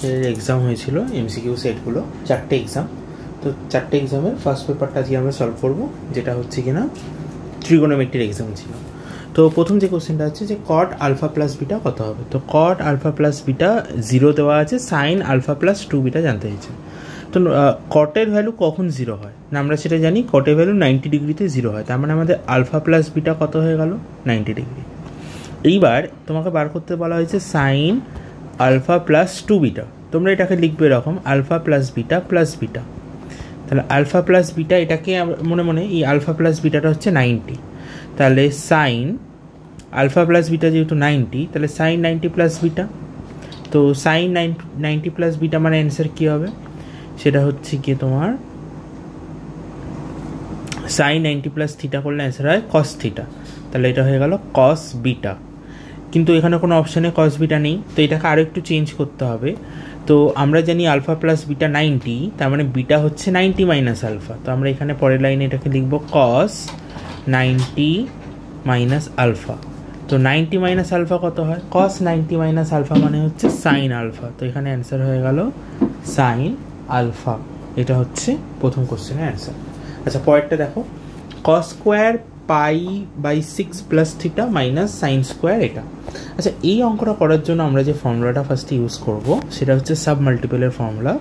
এর এক্সাম হয়েছিল, এমসিকিউ সেটগুলো 4টে এক্সাম। তো 4টে এক্সামের ফার্স্ট পেপারটা আজকে আমরা সলভ করবো, যেটা হচ্ছে কিনা ট্রিগোনোমেট্রির এক্সাম ছিল। তো প্রথম যে কোশ্চেনটা হচ্ছে যে কট আলফা প্লাস বিটা কত হবে। তো কট আলফা প্লাস বিটা 0 দেওয়া আছে, সাইন আলফা প্লাস 2 বিটা জানতে চাইছে। তো কটের ভ্যালু কখন 0 হয় না, আমরা সেটা জানি, কটের ভ্যালু 90 ডিগ্রিতে 0 হয়। তার মানে আমাদের আলফা প্লাস বিটা কত হয়ে গেল, 90 ডিগ্রি। এইবার তোমাকে বার করতে বলা হয়েছে সাইন আলফা প্লাস 2 বিটা। তোমরা এটাকে লিখবে এরকম, alpha plus beta plus beta. তাহলে আলফা প্লাস বিটা, এটাকে মনে মনে এই আলফা প্লাস বিটাটা হচ্ছে 90। তাহলে সাইন আলফা প্লাস বিটা যেহেতু 90, তাহলে সাইন 90 প্লাস বিটা। তো সাইন 90 প্লাস বিটা মানে অ্যান্সার কী হবে, সেটা হচ্ছে কি তোমার সাইন 90 প্লাস থিটা করলে অ্যান্সার হয় কস থিটা। তাহলে এটা হয়ে গেল কস বিটা। কিন্তু এখানে কোনো অপশানে কস বিটা নেই, তো এটাকে আরও একটু চেঞ্জ করতে হবে। তো আমরা জানি আলফা প্লাস বিটা 90, তার মানে বিটা হচ্ছে 90 মাইনাস আলফা। তো আমরা এখানে পরের লাইনে এটাকে লিখব কস 90 মাইনাস আলফা। তো 90 মাইনাস আলফা কত হয়, কস 90 মাইনাস আলফা মানে হচ্ছে সাইন আলফা। তো এখানে অ্যান্সার হয়ে গেল সাইন আলফা। এটা হচ্ছে প্রথম কোশ্চেনের অ্যান্সার। আচ্ছা, পরেরটা দেখো, cos square pi by 6 plus theta minus sine square এটা। আচ্ছা, এই অঙ্কটা করার জন্য আমরা যে ফর্মুলাটা ফার্স্টে ইউজ করব সেটা হচ্ছে সাব মাল্টিপেলের formula,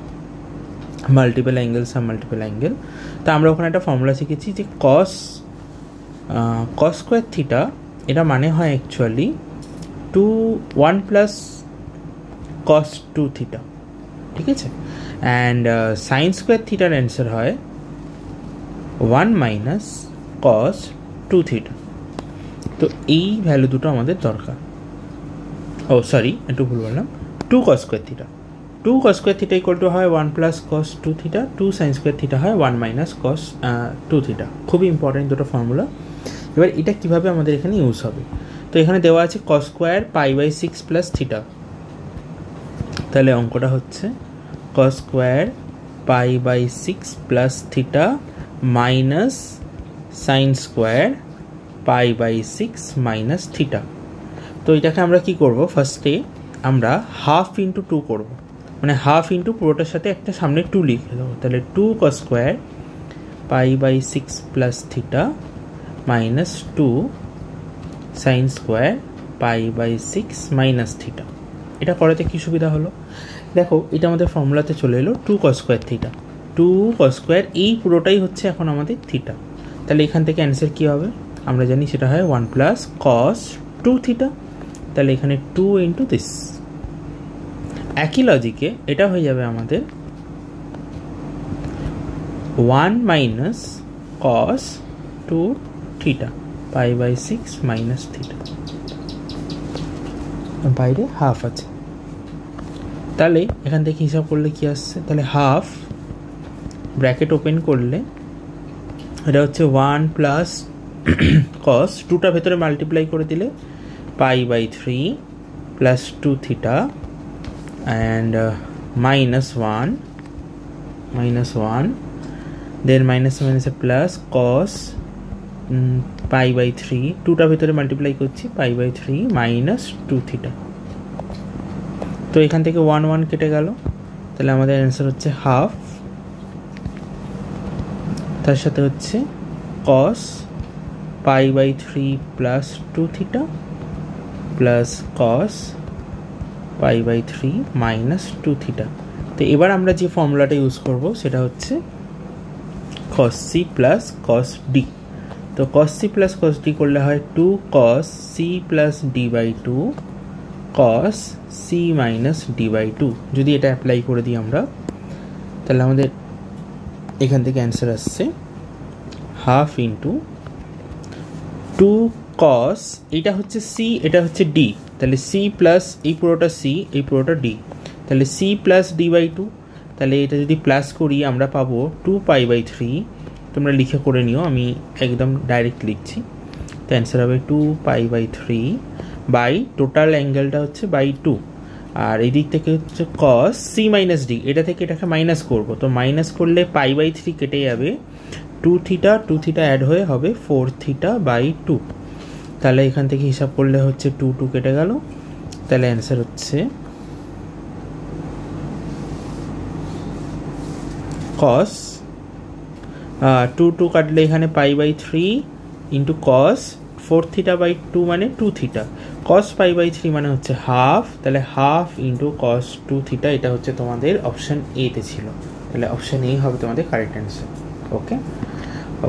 multiple angle sub multiple angle. তো আমরা ওখানে একটা ফর্মুলা শিখেছি যে কস স্কোয়ার থিটা, এটা মানে হয় অ্যাকচুয়ালি 1 প্লাস কস 2 থিটা, ঠিক আছে। অ্যান্ড সাইন স্কোয়ার থিটার অ্যান্সার হয় 1 মাইনাস কস 2 থিটা। তো এই ভ্যালু দুটো আমাদের দরকার। ও সরি, একটু ভুল বললাম, 2 cos square theta. 2 cos square theta equal to হয় 1 plus cos 2 theta, 2 sine square theta হয় 1 মাইনাস কস 2 থিটা। খুবই ইম্পর্টেন্ট দুটো ফর্মুলা। এবার এটা কীভাবে আমাদের এখানে ইউজ হবে, তো এখানে দেওয়া আছে cos square pi by 6 plus theta. তাহলে অঙ্কটা হচ্ছে cos square pi by 6 plus theta minus sine square pi by 6 minus theta. তো এটাকে আমরা কি করব, ফার্স্টে আমরা হাফ ইন্টু 2 করবো, মানে হাফ ইন্টু পুরোটার সাথে একটা সামনে 2 লিখে দেবো। তাহলে 2 cos square pi by 6 plus theta minus 2 sine square pi by 6 minus theta. এটা করাতে কী সুবিধা হলো, দেখো এটা আমাদের ফর্মুলাতে চলে এলো 2 cos square theta. 2 cos square এই পুরোটাই হচ্ছে এখন আমাদের থিটা। তাহলে এখান থেকে অ্যান্সার কী হবে, আমরা জানি সেটা হয় 1 প্লাস কস 2 থিটা। তাহলে এখানে 2 ইন্টু দিস। একই লজিকে এটা হয়ে যাবে আমাদের 1 minus cos 2 theta pi by 6 minus theta. বাইরে হাফ আছে, তাহলে এখান থেকে হিসাব করলে কি আসছে, তাহলে হাফ ব্র্যাকেট ওপেন করলে এটা হচ্ছে 1 প্লাস কস 2টা ভেতরে মাল্টিপ্লাই করে দিলে pi by 3 plus 2 theta and minus 1 then minus মাইনাসে প্লাস কস পাই বাই 3, 2টা ভেতরে মাল্টিপ্লাই করছি, পাই বাই 3 মাইনাস 2 থিটা। তো এখান থেকে 1 1 কেটে গেল, তাহলে আমাদের অ্যান্সার হচ্ছে হাফ, তার সাথে হচ্ছে cos pi by 3 plus 2 theta plus cos pi by 3 minus 2 theta. তো এবার আমরা যে ফর্মুলাটা ইউজ করব সেটা হচ্ছে cos C plus cos D. তো cos C plus cos D করলে হয় 2 cos C plus D by 2 cos C minus D by 2। যদি এটা অ্যাপ্লাই করে দিই আমরা, তাহলে আমাদের এখান থেকে অ্যান্সার আসছে হাফ ইন্টু 2 কস, এটা হচ্ছে সি, এটা হচ্ছে ডি, তাহলে সি প্লাস এই পুরোটা সি, এই পুরোটা ডি, তাহলে সি প্লাস ডি বাই 2। তাহলে এটা যদি প্লাস করি আমরা পাবো 2 পাই বাই 3। তোমরা লিখে করে নিও, আমি একদম ডাইরেক্ট লিখছি। তো অ্যান্সার হবে 2 পাই বাই 3 বাই টোটাল অ্যাঙ্গেলটা হচ্ছে বাই 2, আর এই দিক থেকে হচ্ছে কস সি মাইনাস ডি, এটা থেকে এটাকে মাইনাস করবো। তো মাইনাস করলে পাই বাই 3 কেটে যাবে, 2 থিটা অ্যাড হয়ে হবে 4 থিটা বাই 2। তাহলে এখান থেকে হিসাব করলে হচ্ছে 2 2 কেটে গেল, তাহলে অ্যান্সার হচ্ছে কস 2 কাটলে এখানে π/3 ইন্টু কস 4 থিটা বাই 2 মানে 2 থিটা, কস π/3 মানে হচ্ছে হাফ, তাহলে হাফ ইন্টু কস 2 থিটা, এটা হচ্ছে তোমাদের অপশান এ তে ছিল, তাহলে অপশান এ হবে তোমাদের কারেক্ট অ্যান্সার। ওকে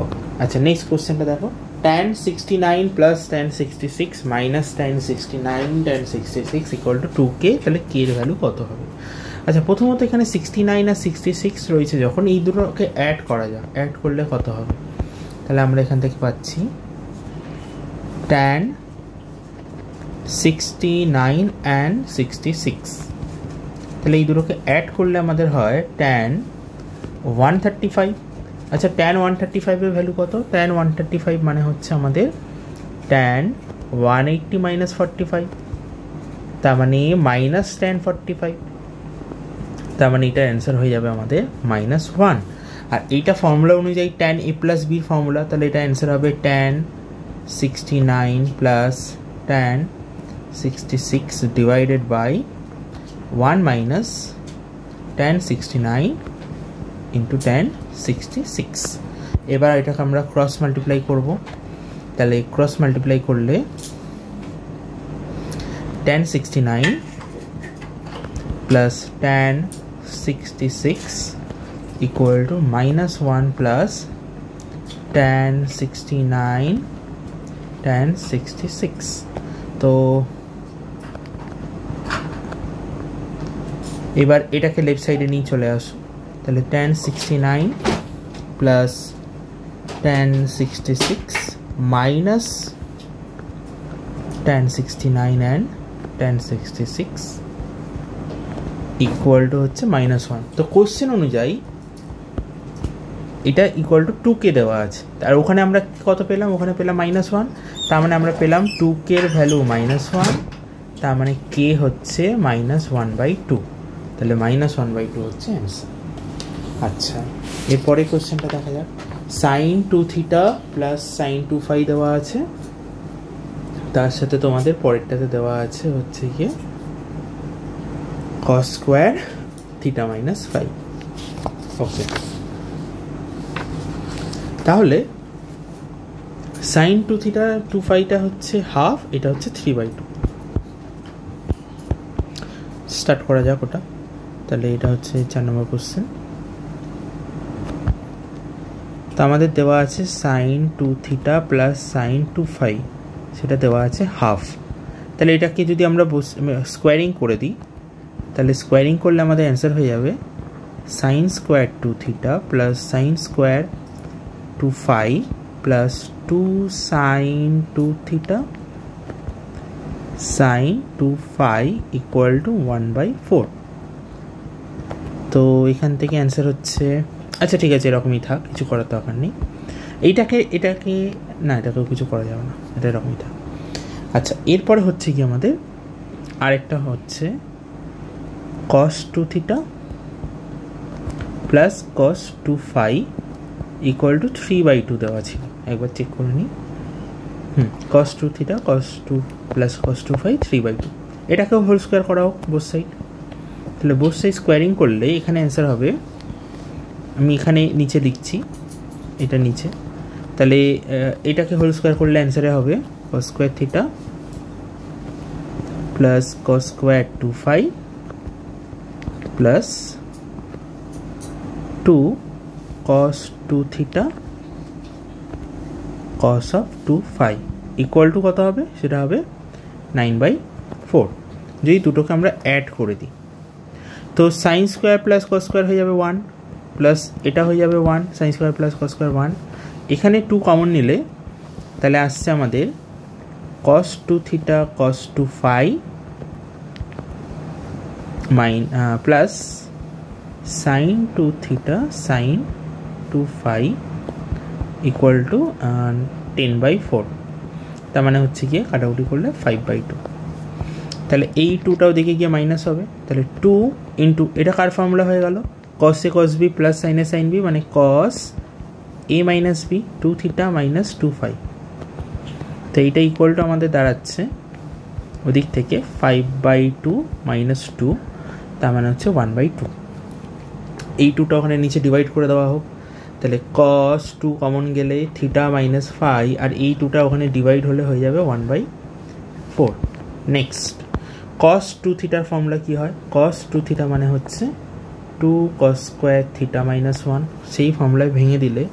ওকে, আচ্ছা নেক্সট কোশ্চেনটা দেখো, tan 69 plus tan 66 minus tan 69 tan 66 equal two 2k, তাহলে k এর ভ্যালু কত হবে? আচ্ছা প্রথমত এখানে 69 আর 66 রয়েছে, যখন এই দুটোকে অ্যাড করা যায়, অ্যাড করলে কত হবে? তাহলে আমরা এখান থেকে পাচ্ছি tan 69 and 66, তাহলে এই দুটোকে অ্যাড করলে আমাদের হয় tan 135। আচ্ছা tan 135 এর ভ্যালু কত? tan 135 মানে হচ্ছে আমাদের tan 180 মাইনাস 45, তার মানে মাইনাস tan 45, তার মানে এটার অ্যান্সার হয়ে যাবে আমাদের -1। আর এইটা ফর্মুলা অনুযায়ী tan a প্লাস বির ফর্মুলা, তাহলে এটা অ্যান্সার হবে tan 69 plus tan 66 divided by 1 minus tan 69 into tan 66। এবার এটাকে আমরা ক্রস মাল্টিপ্লাই করব, তাহলে ক্রস মাল্টিপ্লাই করলে tan 69 plus tan 66 equal to -1 plus tan 69 tan 66। তো এবার এটাকে লেফট সাইডে নিয়ে চলে আসো, তাহলে tan 69 plus tan 66 minus tan 69 and tan 66 equal two হচ্ছে -1। তো কোশ্চেন অনুযায়ী এটা ইকুয়াল টু 2k দেওয়া আছে, আর ওখানে আমরা কত পেলাম? ওখানে পেলাম -1, তার মানে আমরা পেলাম 2k এর ভ্যালু -1, তার মানে k হচ্ছে -1/2, তাহলে -1/2 হচ্ছে অ্যান্সার। আচ্ছা এরপরে কোশ্চেনটা দেখা যাক, sin 2 theta plus sin 2 phi দেওয়া আছে, তার সাথে তোমাদের পরেরটাতে দেওয়া আছে হচ্ছে গিয়ে cos square theta minus phi. Okay, তাহলে sin 2 থিটা 2 ফাইটা হচ্ছে হাফ, এটা হচ্ছে 3/2। স্টার্ট করা যাক ওটা, তাহলে এটা হচ্ছে 4 নম্বর কোশ্চেন। তো আমাদের দেওয়া আছে sin 2 theta plus sin 2 phi, সেটা দেওয়া আছে হাফ, তাহলে এটাকে যদি আমরা স্কোয়ারিং করে দিই, তাহলে স্কোয়ারিং করলে আমাদের অ্যান্সার হয়ে যাবে sin square 2 theta plus sin square 2 phi plus 2 sin 2 theta sin 2 phi equal to 1/4। তো এখান থেকে অ্যান্সার হচ্ছে, আচ্ছা ঠিক আছে এরকমই থাক, কিছু করার দরকার নেই, এটাকে না, এটাকেও কিছু করা যাবে না, এটা এরকমই থাক। আচ্ছা এরপরে হচ্ছে কি আমাদের আরেকটা হচ্ছে cos 2 theta plus cos 2 phi equal to 3/2 দেওয়া ছিল, একবার চেক করে নিই। cos 2 theta cos 2 plus cos 2 phi 3/2, এটাকেও হোল স্কোয়ার করা হোক বোথ সাইড, তাহলে বোথ সাইড স্কোয়ারিং করলে এখানে অ্যান্সার হবে, আমি এখানে নিচে লিখছি, এটা নিচে, তাহলে এটাকে হোল স্কোয়ার করলে অ্যান্সারে হবে cos square theta plus cos square 2 phi plus 2 cos 2 theta cos of 2 phi equal to কত হবে? সেটা হবে 9/4। যদি দুটোকে আমরা অ্যাড করে দিই, তো sine square plus cos square হয়ে যাবে 1, প্লাস এটা হয়ে যাবে 1, sine square plus cos square 1, এখানে 2 কমন নিলে তাহলে আসছে আমাদের cos 2 theta cos 2 phi plus sin 2 theta sin 2 phi equal to 10/4, তার মানে হচ্ছে গিয়ে কাটাকুটি করলে 5/2, তাহলে এই 2টাও দিকে গিয়ে মাইনাস হবে, তাহলে 2 ইন্টু এটা কার ফর্মুলা হয়ে গেল, cos a cos b plus sin a sin b, মানে cos a minus b 2 theta minus 2 phi, তো এইটা ইকুয়াল টু আমাদের দাঁড়াচ্ছে ওদিক থেকে 5/2 মাইনাস 2, তার মানে হচ্ছে 1/2। এই টুটা ওখানে নিচে ডিভাইড করে দেওয়া হোক, তাহলে কস টু কমন গেলে থিটা মাইনাস ফাই, আর এই টুটা ওখানে ডিভাইড হলে হয়ে যাবে 1/4। নেক্সট কস টু থিটার ফর্মুলা কী হয়? কস টু থিটা মানে হচ্ছে 2 cos স্কোয়ার থিটা মাইনাস 1, সেই ফর্মুলায় ভেঙে দিলে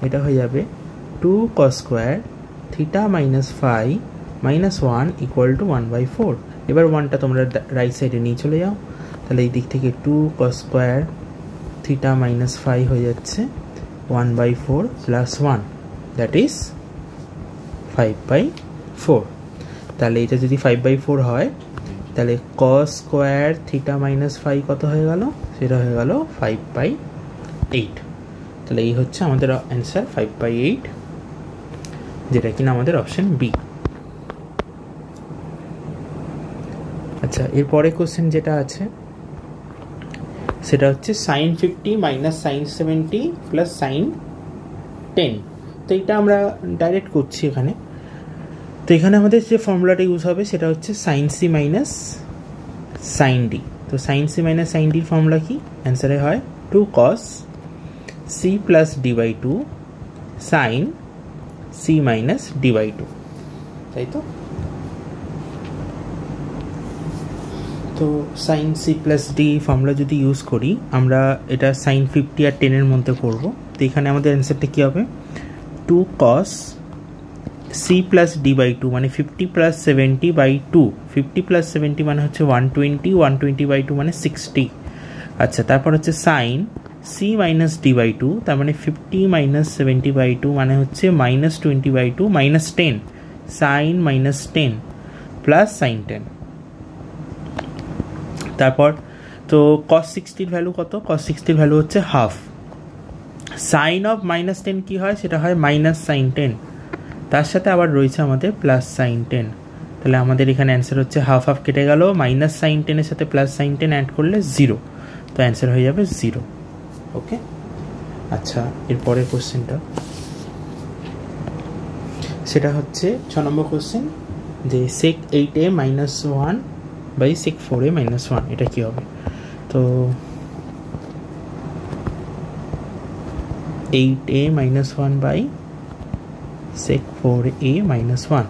এটা হয়ে যাবে 2 cos square theta minus phi minus 1 equal to 1/4। এবার 1টা তোমরা রাইট সাইডে নিয়ে চলে যাও, তাহলে এই দিক থেকে 2 cos square theta minus phi হয়ে যাচ্ছে 1/4 প্লাস 1, দ্যাট ইজ 5/4। তাহলে এটা যদি 5/4 হয় তাহলে cos square theta minus phi কত হয়ে গেল? সেটা হয়ে গেল 5/8। তাহলে এই হচ্ছে আমাদের অ্যান্সার 5/8, যেটা কিনা আমাদের অপশন বি। আচ্ছা, এরপরে কোশ্চেন যেটা আছে সেটা হচ্ছে sin 50 minus sin 70 plus sin 10। তো এটা আমরা ডাইরেক্ট করছি এখানে। তো এখানে আমাদের যে ফর্মুলাটা ইউজ হবে সেটা হচ্ছে sin c minus sin d। তো sin c minus sin d formula কি? অ্যান্সারে হয় 2 cos c plus d by 2 sin c minus d by 2, তাই তো? তো sin c plus d formula যদি ইউজ করি আমরা, এটা sin 50 আর 10 এর মধ্যে করব। তো এখানে আমাদের অ্যান্সারটা কী হবে? 2 cos c plus d by 2 মানে 50 প্লাস 70 বাই 2, 50 প্লাস 70 মানে হচ্ছে 120, 120 বাই 2 মানে 60। আচ্ছা, তারপর হচ্ছে sin c minus d by 2, তার মানে 50 মাইনাস 70 বাই 2 মানে হচ্ছে minus 20 by 2 minus 10, sin minus 10 plus sin 10। তারপর তো cos 60 ভ্যালু কত? cos 60 ভ্যালু হচ্ছে হাফ। সাইন অফ মাইনাস 10 কী হয়? সেটা হয় মাইনাস সাইন 10, তার সাথে আবার রয়েছে আমাদের প্লাস সাইন 10। তাহলে আমাদের এখানে অ্যান্সার হচ্ছে হাফ হাফ কেটে গেল, মাইনাস সাইন 10-এর সাথে প্লাস সাইন 10 অ্যাড করলে 0, তো অ্যান্সার হয়ে যাবে 0। ওকে, আচ্ছা এরপরের কোশ্চেনটা সেটা হচ্ছে 6 নম্বর কোশ্চেন, যে sec 8a minus 1 by sec 4a minus 1, এটা কী হবে? তো 8a minus 1 by sec 4a minus 1।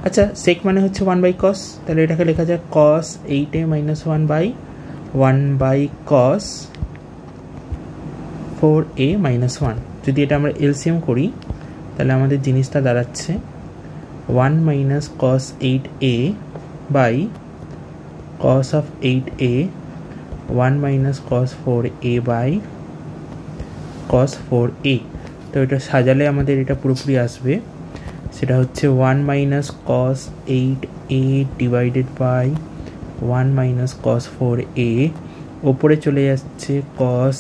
আচ্ছা, sec মানে হচ্ছে 1 বাই cos, তাহলে এটাকে লেখা যায় cos 8a minus 1 by 1 by cos 4a minus 1। যদি এটা আমরা এলসিএম করি তাহলে আমাদের জিনিসটা দাঁড়াচ্ছে 1 minus cos 8a by cos of 8a, 1 minus cos 4a by cos 4a। তো এটা সাজালে আমাদের এটা পুরোপুরি আসবে, সেটা হচ্ছে 1 minus cos 8a divided by 1 minus cos 4a, ওপরে চলে যাচ্ছে cos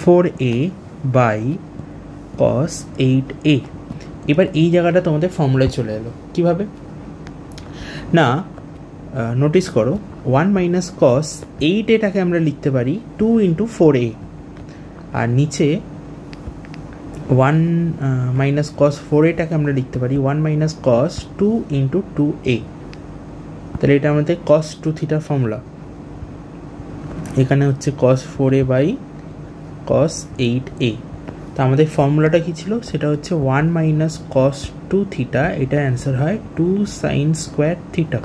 4a by cos 8a। এবার এই জায়গাটা তোমাদের ফর্মুলায় চলে এলো কীভাবে না, নোটিস করো 1 মাইনাস cos 8aটাকে আমরা লিখতে পারি 2 ইন্টু 4a, আর নিচে 1 মাইনাস cos 4aটাকে আমরা লিখতে পারি 1 মাইনাস cos 2 ইন্টু 2a। তাহলে এটা আমাদের cos 2 থিটার ফর্মুলা। এখানে হচ্ছে cos 4a by cos 8a। তো আমাদের ফর্মুলাটা কী ছিল? সেটা হচ্ছে 1 মাইনাস cos 2 থিটা, এটার অ্যান্সার হয় 2 sin স্কোয়ার থিটা।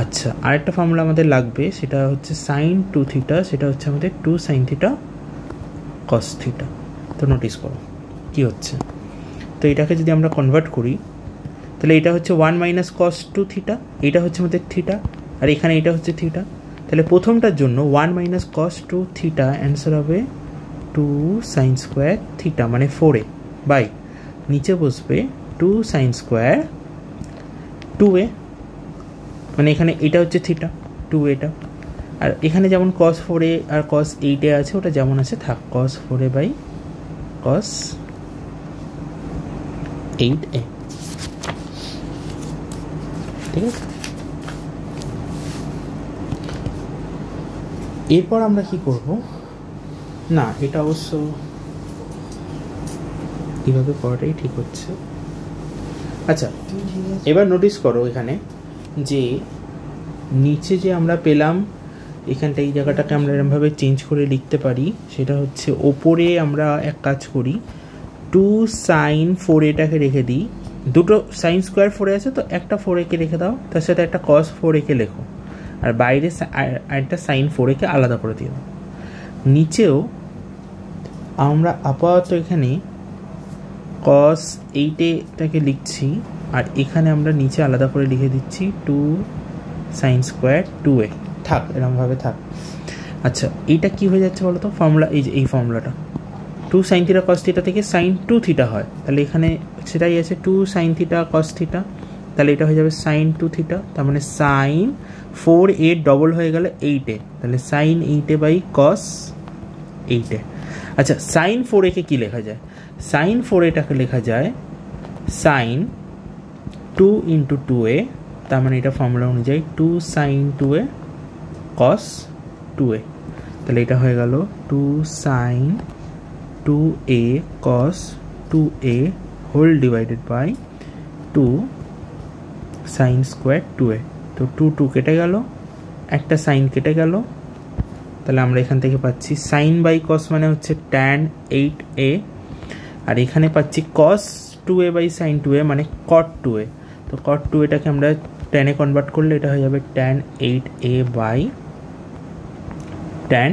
আচ্ছা, আরেকটা ফর্মুলা আমাদের লাগবে, সেটা হচ্ছে sin 2 থিটা, সেটা হচ্ছে আমাদের 2 sin থিটা cos থিটা। তো নোটিস করো কি হচ্ছে। তো এটাকে যদি আমরা কনভার্ট করি তাহলে এটা হচ্ছে 1 মাইনাস cos 2 থিটা, এটা হচ্ছে আমাদের থিটা, আর এখানে এটা হচ্ছে থিটা। তাহলে প্রথমটার জন্য 1 মাইনাস cos 2 থিটা অ্যান্সার হবে 2 sin স্কোয়ার থিটা মানে 4a বাই নিচে বসবে 2 sin স্কোয়ার 2a, মানে এখানে এটা হচ্ছে থিটা 2a, আর এখানে যেমন cos 4a আর cos 8a আছে ওটা যেমন আছে থাক, cos 4a by cos 8a, ঠিক আছে। এরপর আমরা কি করব না, এটা অবশ্য এইভাবে করাটাই ঠিক হচ্ছে। আচ্ছা, এবার নোটিস করো এখানে যে নিচে যে আমরা পেলাম এখানটা এই জায়গাটাকে আমরা এরকমভাবে চেঞ্জ করে লিখতে পারি, সেটা হচ্ছে ওপরে আমরা এক কাজ করি, 2 sin 4aটাকে রেখে দিই, দুটো সাইন স্কোয়ার 4a আছে তো একটা 4a-কে রেখে দাও, তার সাথে একটা cos 4a-কে লেখো, আর বাইরে একটা সাইন 4a-কে আলাদা করে দিও। নিচেও আমরা আপাতত এখানে cos 8aটাকে লিখছি, আর এখানে আমরা নিচে আলাদা করে লিখে দিচ্ছি 2 sin স্কোয়ার 2a। থাক, এরকমভাবে থাক। আচ্ছা, এইটা কি হয়ে যাচ্ছে বলো তো, ফর্মুলা, এই যে এই ফর্মুলাটা 2 sin থিটা cos থিটা থেকে sin 2 থিটা হয়, তাহলে এখানে সেটাই আছে 2 sin থিটা cos থিটা, তাহলে এটা হয়ে যাবে sin 2 থিটা, তার মানে sin 4a ডবল হয়ে গেলে 8a, তাহলে sin 8a by cos 8a। আচ্ছা, sin 4a-কে কি লেখা যায়? sin 4a-টাকে লেখা যায় sin 2 ইন্টু 2a, তার মানে এটা ফর্মুলা অনুযায়ী 2 sin 2a cos 2a, তাহলে এটা হয়ে গেল 2 sin 2a cos 2a whole divided by 2 sin square 2a। তো 2 কেটে গেল, একটা সাইন কেটে গেল, তাহলে আমরা এখান থেকে পাচ্ছি সাইন বাই cos মানে হচ্ছে tan 8a, আর এখানে পাচ্ছি cos 2a by sin 2a মানে cot 2a। তো cot 2a-টাকে আমরা tan-এ কনভার্ট করলে এটা হয়ে যাবে tan 8a by tan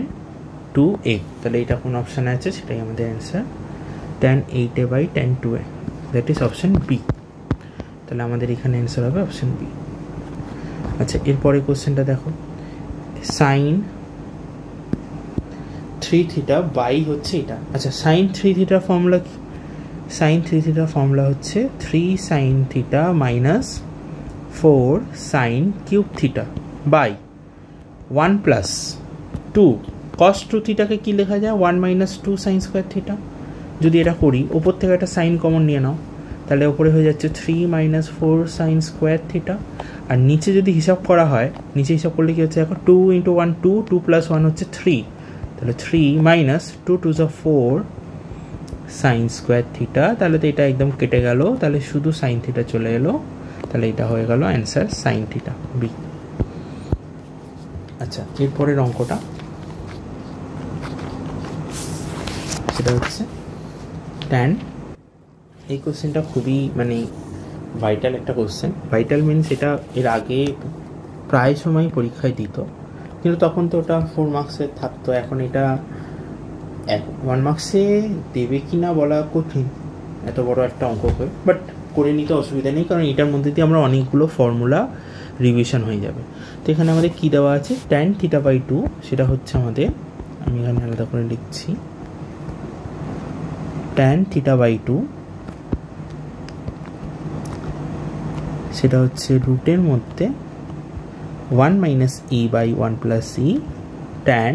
2a, তাহলে এটা কোন অপশানে আছে সেটাই আমাদের answer, tan 8a by tan 2a, that is option B. তাহলে আমাদের এখানে অ্যান্সার হবে অপশান বি। আচ্ছা, এরপরে কোশ্চেনটা দেখো, সাইন 3 থিটা বাই হচ্ছে এটা। আচ্ছা, সাইন 3 থিটার ফর্মুলা কি? সাইন 3 থিটার ফর্মুলা হচ্ছে 3 sin থিটা minus 4 sin cube theta by 1 plus 2 cos 2 থিটাকে কি লেখা যায়? 1 মাইনাস 2 sin স্কোয়ার থিটা। যদি এটা করি, ওপর থেকে একটা সাইন কমন নিয়ে নাও, তাহলে ওপরে হয়ে যাচ্ছে 3 মাইনাস 4 sin স্কোয়ার থিটা, আর নিচে যদি হিসাব করা হয়, নিচে হিসাব করলে কি হচ্ছে দেখো, 2 ইন্টু 1 2, 2 প্লাস 1 হচ্ছে 3, তাহলে 3 মাইনাস 2 2 যা 4 sin স্কোয়ার থিটা, তাহলে তো এটা একদম কেটে গেল, তাহলে শুধু সাইন থিটা চলে এলো, তাহলে এটা হয়ে গেল অ্যান্সার সাইন থিটা বি। আচ্ছা, এরপরের অঙ্কটা সেটা হচ্ছে tan। এই কোশ্চেনটা খুবই মানে ভাইটাল একটা কোশ্চেন। ভাইটাল মিনস এটা এর আগে প্রায় সময় পরীক্ষায় দিত, কিন্তু তখন তো ওটা 4 মার্কসের থাকতো, এখন এটা 1 মার্কসে দেবে কি না বলা কঠিন, এত বড় একটা অঙ্ক করে, বাট করে নিতে অসুবিধা নেই, কারণ এটার মধ্যে দিয়ে আমরা অনেকগুলো ফর্মুলা রিভিশন হয়ে যাবে। তো এখানে আমাদের কী দেওয়া আছে, tan থিটা বাই 2, সেটা হচ্ছে আমাদের, আমি এখানে আলাদা করে লিখছি, tan থিটা বাই 2 সেটা হচ্ছে রুটের মধ্যে 1 minus E by 1 plus e tan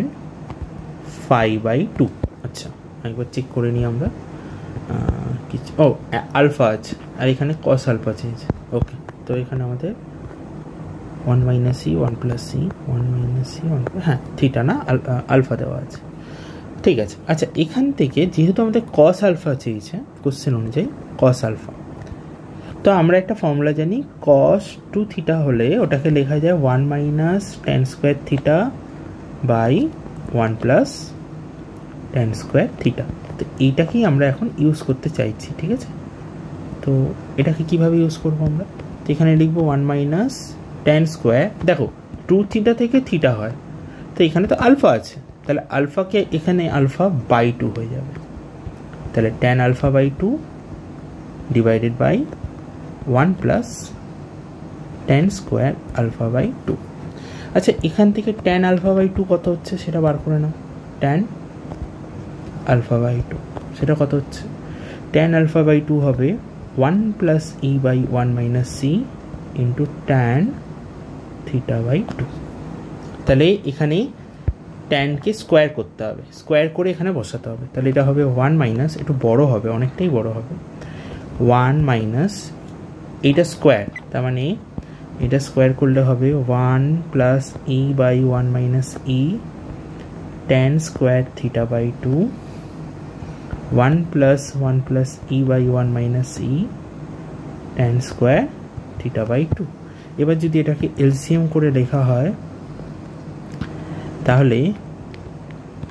5/2। আচ্ছা, একবার চেক করে নিই আমরা, কিছু আলফা আছে, আর এখানে cos আলফা চেয়েছে। ওকে, তো এখানে আমাদের 1 মাইনাস ই 1 প্লাস ই 1 মাইনাস ই 1, হ্যাঁ থিটা না আলফা দেওয়া আছে, ঠিক আছে। আচ্ছা, এখান থেকে যেহেতু আমাদের cos আলফা চেয়েছে কোশ্চেন অনুযায়ী, cos আলফা, তো আমরা একটা ফর্মুলা জানি, cos 2 থিটা হলে ওটাকে লেখা যায় 1 minus tan square theta by 1 plus tan square theta. তো এইটাকেই আমরা এখন ইউজ করতে চাইছি, ঠিক আছে। তো এটাকে কিভাবে ইউজ করবো আমরা? তো এখানে লিখবো 1 মাইনাস tan স্কোয়ার, দেখো 2 থিটা থেকে থিটা হয়, তো এখানে তো আলফা আছে, তাহলে আলফাকে এখানে আলফা বাই 2 হয়ে যাবে, তাহলে tan alpha by 2 divided by 1 plus tan square alpha by 2। আচ্ছা, এখান থেকে tan আলফা বাই 2 কত হচ্ছে সেটা বার করে নাও, tan আলফা বাই 2 সেটা কত হচ্ছে, tan আলফা বাই 2 হবে 1 plus e by 1 minus c into tan theta by 2। তাহলে এখানে ট্যানকে স্কোয়ার করতে হবে, স্কোয়ার করে এখানে বসাতে হবে, তাহলে এটা হবে 1 মাইনাস, একটু বড় হবে, অনেকটাই বড় হবে, 1 মাইনাস এইটা স্কোয়ার, তার মানে এটা স্কোয়ার করলে হবে 1 plus e by 1 minus e tan square theta by 2, 1 plus e by 1 minus e tan square theta by 2। এবার যদি এটাকে এলসিএম করে লেখা হয়, তাহলে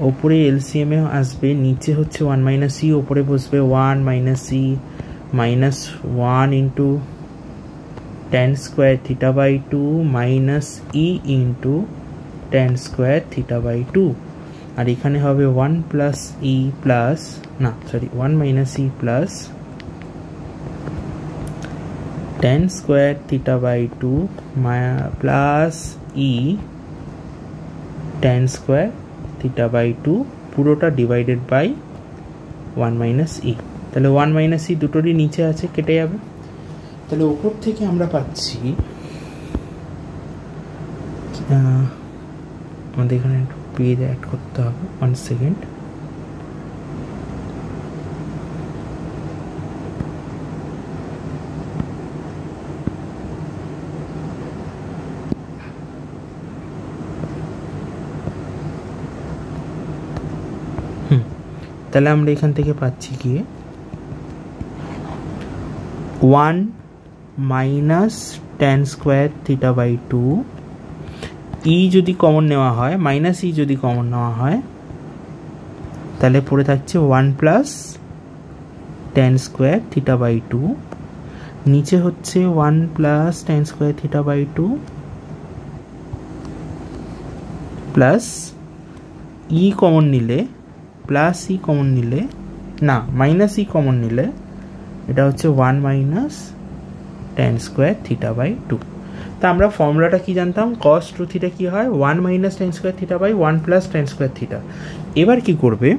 ওপরে এলসিএমে আসবে, নিচে হচ্ছে 1 মাইনাস ই, ওপরে বসবে 1 minus e minus 1 into tan square theta by 2 minus e into tan square theta by 2, আর এখানে হবে 1 plus e plus 1 minus e plus tan square theta by 2 plus e tan square theta by 2 পুরোটা divided by 1 minus ই। তাহলে 1 minus ই দুটোরই নিচে আছে, কেটে যাবে। তাহলে উপর থেকে আমরা পাচ্ছি আমাদের এখানে একটু পেজ অ্যাড করতে হবে, 1 সেকেন্ড। তাহলে আমরা এখান থেকে পাচ্ছি গিয়ে 1 minus tan square theta by 2, e যদি কমন নেওয়া হয়, মাইনাস ই যদি কমন নেওয়া হয়, তাহলে পড়ে থাকছে 1 plus tan square theta by 2, নিচে হচ্ছে 1 plus tan square theta by 2 plus e common নিলে, প্লাস ই কমন নিলে না, মাইনাস ই কমন নিলে এটা হচ্ছে 1 minus tan square theta by 2। তা আমরা ফর্মুলাটা কি জানতাম, cos 2 থিটা কি হয়, 1 minus tan square theta by 1 plus tan square theta. এবার কি করবে,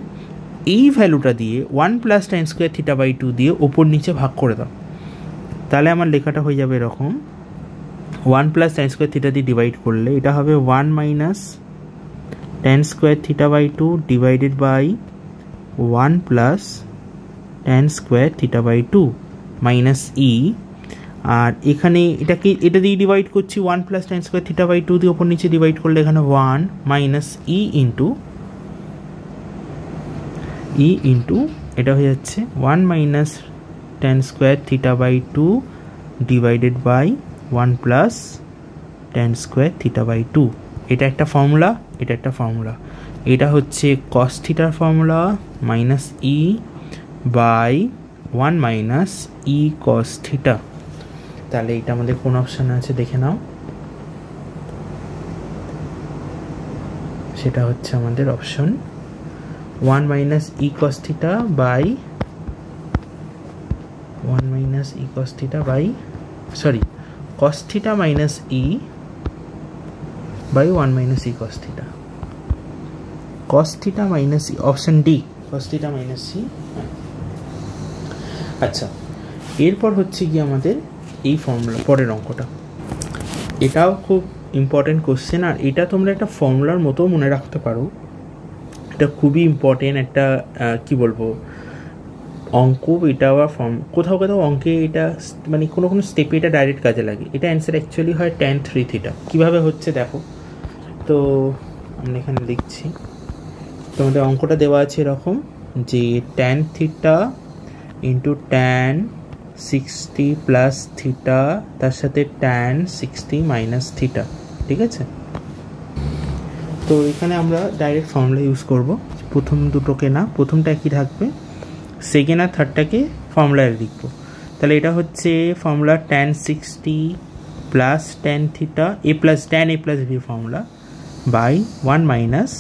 এই ভ্যালুটা দিয়ে 1 plus tan square theta by 2 দিয়ে ওপর নিচে ভাগ করে দাও, তাহলে আমার লেখাটা হয়ে যাবে এরকম, 1 প্লাস tan স্কোয়ার থিটা দিয়ে ডিভাইড করলে এটা হবে 1 minus tan square theta by 2 divided by 1 plus tan square theta by 2 minus E, আর এখানে এটাকে এটা দিয়ে ডিভাইড করছি, 1 plus tan square theta by 2 দিয়ে ওপর নিচে ডিভাইড করলে এখানে 1 মাইনাস ই ইন্টু এটা হয়ে যাচ্ছে 1 minus tan square theta by 2 divided by 1 plus tan square theta by 2। এটা একটা ফর্মুলা, এটা একটা ফর্মুলা। এটা হচ্ছে cos থিটার formula, minus E by 1 minus E cos theta. তাহলে এটা আমাদের কোন অপশানে আছে দেখে নাও, সেটা হচ্ছে আমাদের option 1 minus E cos theta by 1 minus E cos theta by cos theta minus E by 1 minus E cos theta, cos theta minus E, option D cos theta minus E. আচ্ছা, এরপর হচ্ছে কি আমাদের এই ফর্মুলা, পরের অঙ্কটা, এটাও খুব ইম্পর্টেন্ট কোশ্চেন, আর এটা তোমরা একটা ফর্মুলার মতো মনে রাখতে পারো। এটা খুবই ইম্পর্টেন্ট একটা কি বলবো অঙ্ক, এটা আবার কোথাও কোথাও অঙ্কে এটা মানে কোনো কোনো স্টেপে এটা ডাইরেক্ট কাজে লাগে। এটা অ্যান্সার অ্যাকচুয়ালি হয় tan 3 থিটা। কীভাবে হচ্ছে দেখো, তো আমরা এখানে লিখছি, তোমাদের অঙ্কটা দেওয়া আছে এরকম যে tan theta into tan 60 plus theta, তার সাথে tan 60 মাইনাস থিটা, ঠিক আছে। তো এখানে আমরা ডাইরেক্ট ফর্মুলা ইউজ করব, প্রথম দুটোকে না, প্রথমটা একই থাকবে, সেকেন্ড আর থার্ডটাকে ফর্মুলায় লিখবো। তাহলে এটা হচ্ছে formula tan 60 plus tan theta A plus tan a plus B formula by 1 minus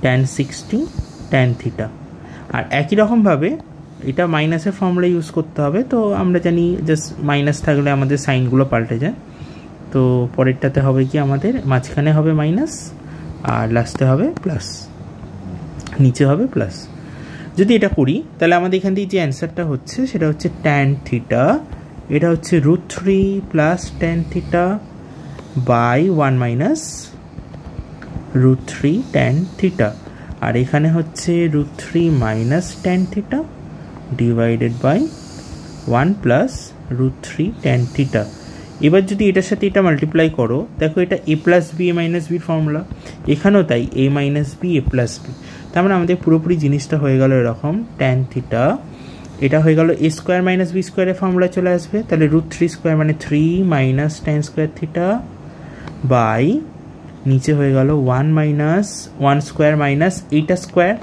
tan 60 tan theta. আর একই রকমভাবে এটা মাইনাসের ফর্মুলা ইউজ করতে হবে, তো আমরা জানি জাস্ট মাইনাস থাকলে আমাদের সাইনগুলো পাল্টে যায়। তো পরেরটাতে হবে কি, আমাদের মাঝখানে হবে মাইনাস আর লাস্টে হবে প্লাস, নিচে হবে প্লাস। যদি এটা করি তাহলে আমাদের এখান থেকে যে অ্যান্সারটা হচ্ছে সেটা হচ্ছে tan থিটা, এটা হচ্ছে √3 plus tan theta by 1 minus √3 tan theta, আর এখানে হচ্ছে √3 minus tan theta divided by 1 plus √3 tan theta. এবার যদি এটার সাথে এটা মাল্টিপ্লাই করো, দেখো এটা a plus b a minus বির ফর্মুলা, এখানেও তাই a minus b a plus b. তার মানে আমাদের পুরোপুরি জিনিসটা হয়ে গেল এরকম, tan থিটা এটা হয়ে গেল a স্কোয়ার মাইনাস বি স্কোয়ারের ফর্মুলা চলে আসবে, তাহলে √3 স্কোয়ার মানে 3 minus tan square theta by নিচে হয়ে গেল 1 মাইনাস 1 স্কোয়ার মাইনাস এইটা স্কোয়ার,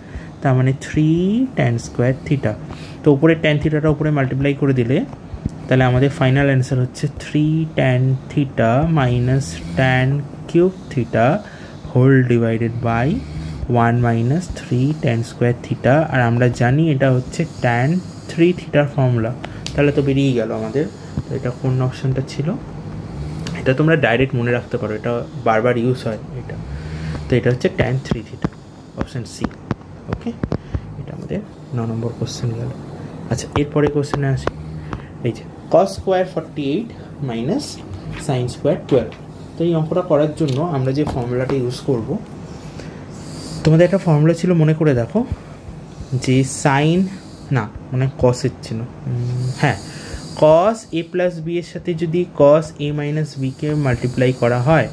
তার মানে 3 tan স্কোয়ার থিটা। তো উপরে ট্যান থিটাটা উপরে মাল্টিপ্লাই করে দিলে তাহলে আমাদের ফাইনাল অ্যান্সার হচ্ছে 3 tan theta minus tan cube theta whole divided by 1 minus 3 tan square theta. আর আমরা জানি এটা হচ্ছে tan 3 থিটার ফর্মুলা, তাহলে তো বেরিয়ে গেল আমাদের। তো এটা কোন অপশানটা ছিল, এটা তোমরা ডাইরেক্ট মনে রাখতে পারো, এটা বারবার ইউজ হয় এটা। তো এটা হচ্ছে tan 3 থিটা, অপশান সি। ওকে, এটা আমাদের 9 নম্বর কোশ্চেন গেল। আচ্ছা, এরপরে কোশ্চেনে আসি। এই যে cos square 48 minus sine square 12। তো এই অঙ্কটা করার জন্য আমরা যে ফর্মুলাটা ইউজ করব, তোমাদের একটা ফর্মুলা ছিল মনে করে দেখো, যে সাইন না মানে কসের ছিল, হ্যাঁ, cos a প্লাস বি এর সাথে যদি cos a মাইনাস বিকে মাল্টিপ্লাই করা হয়,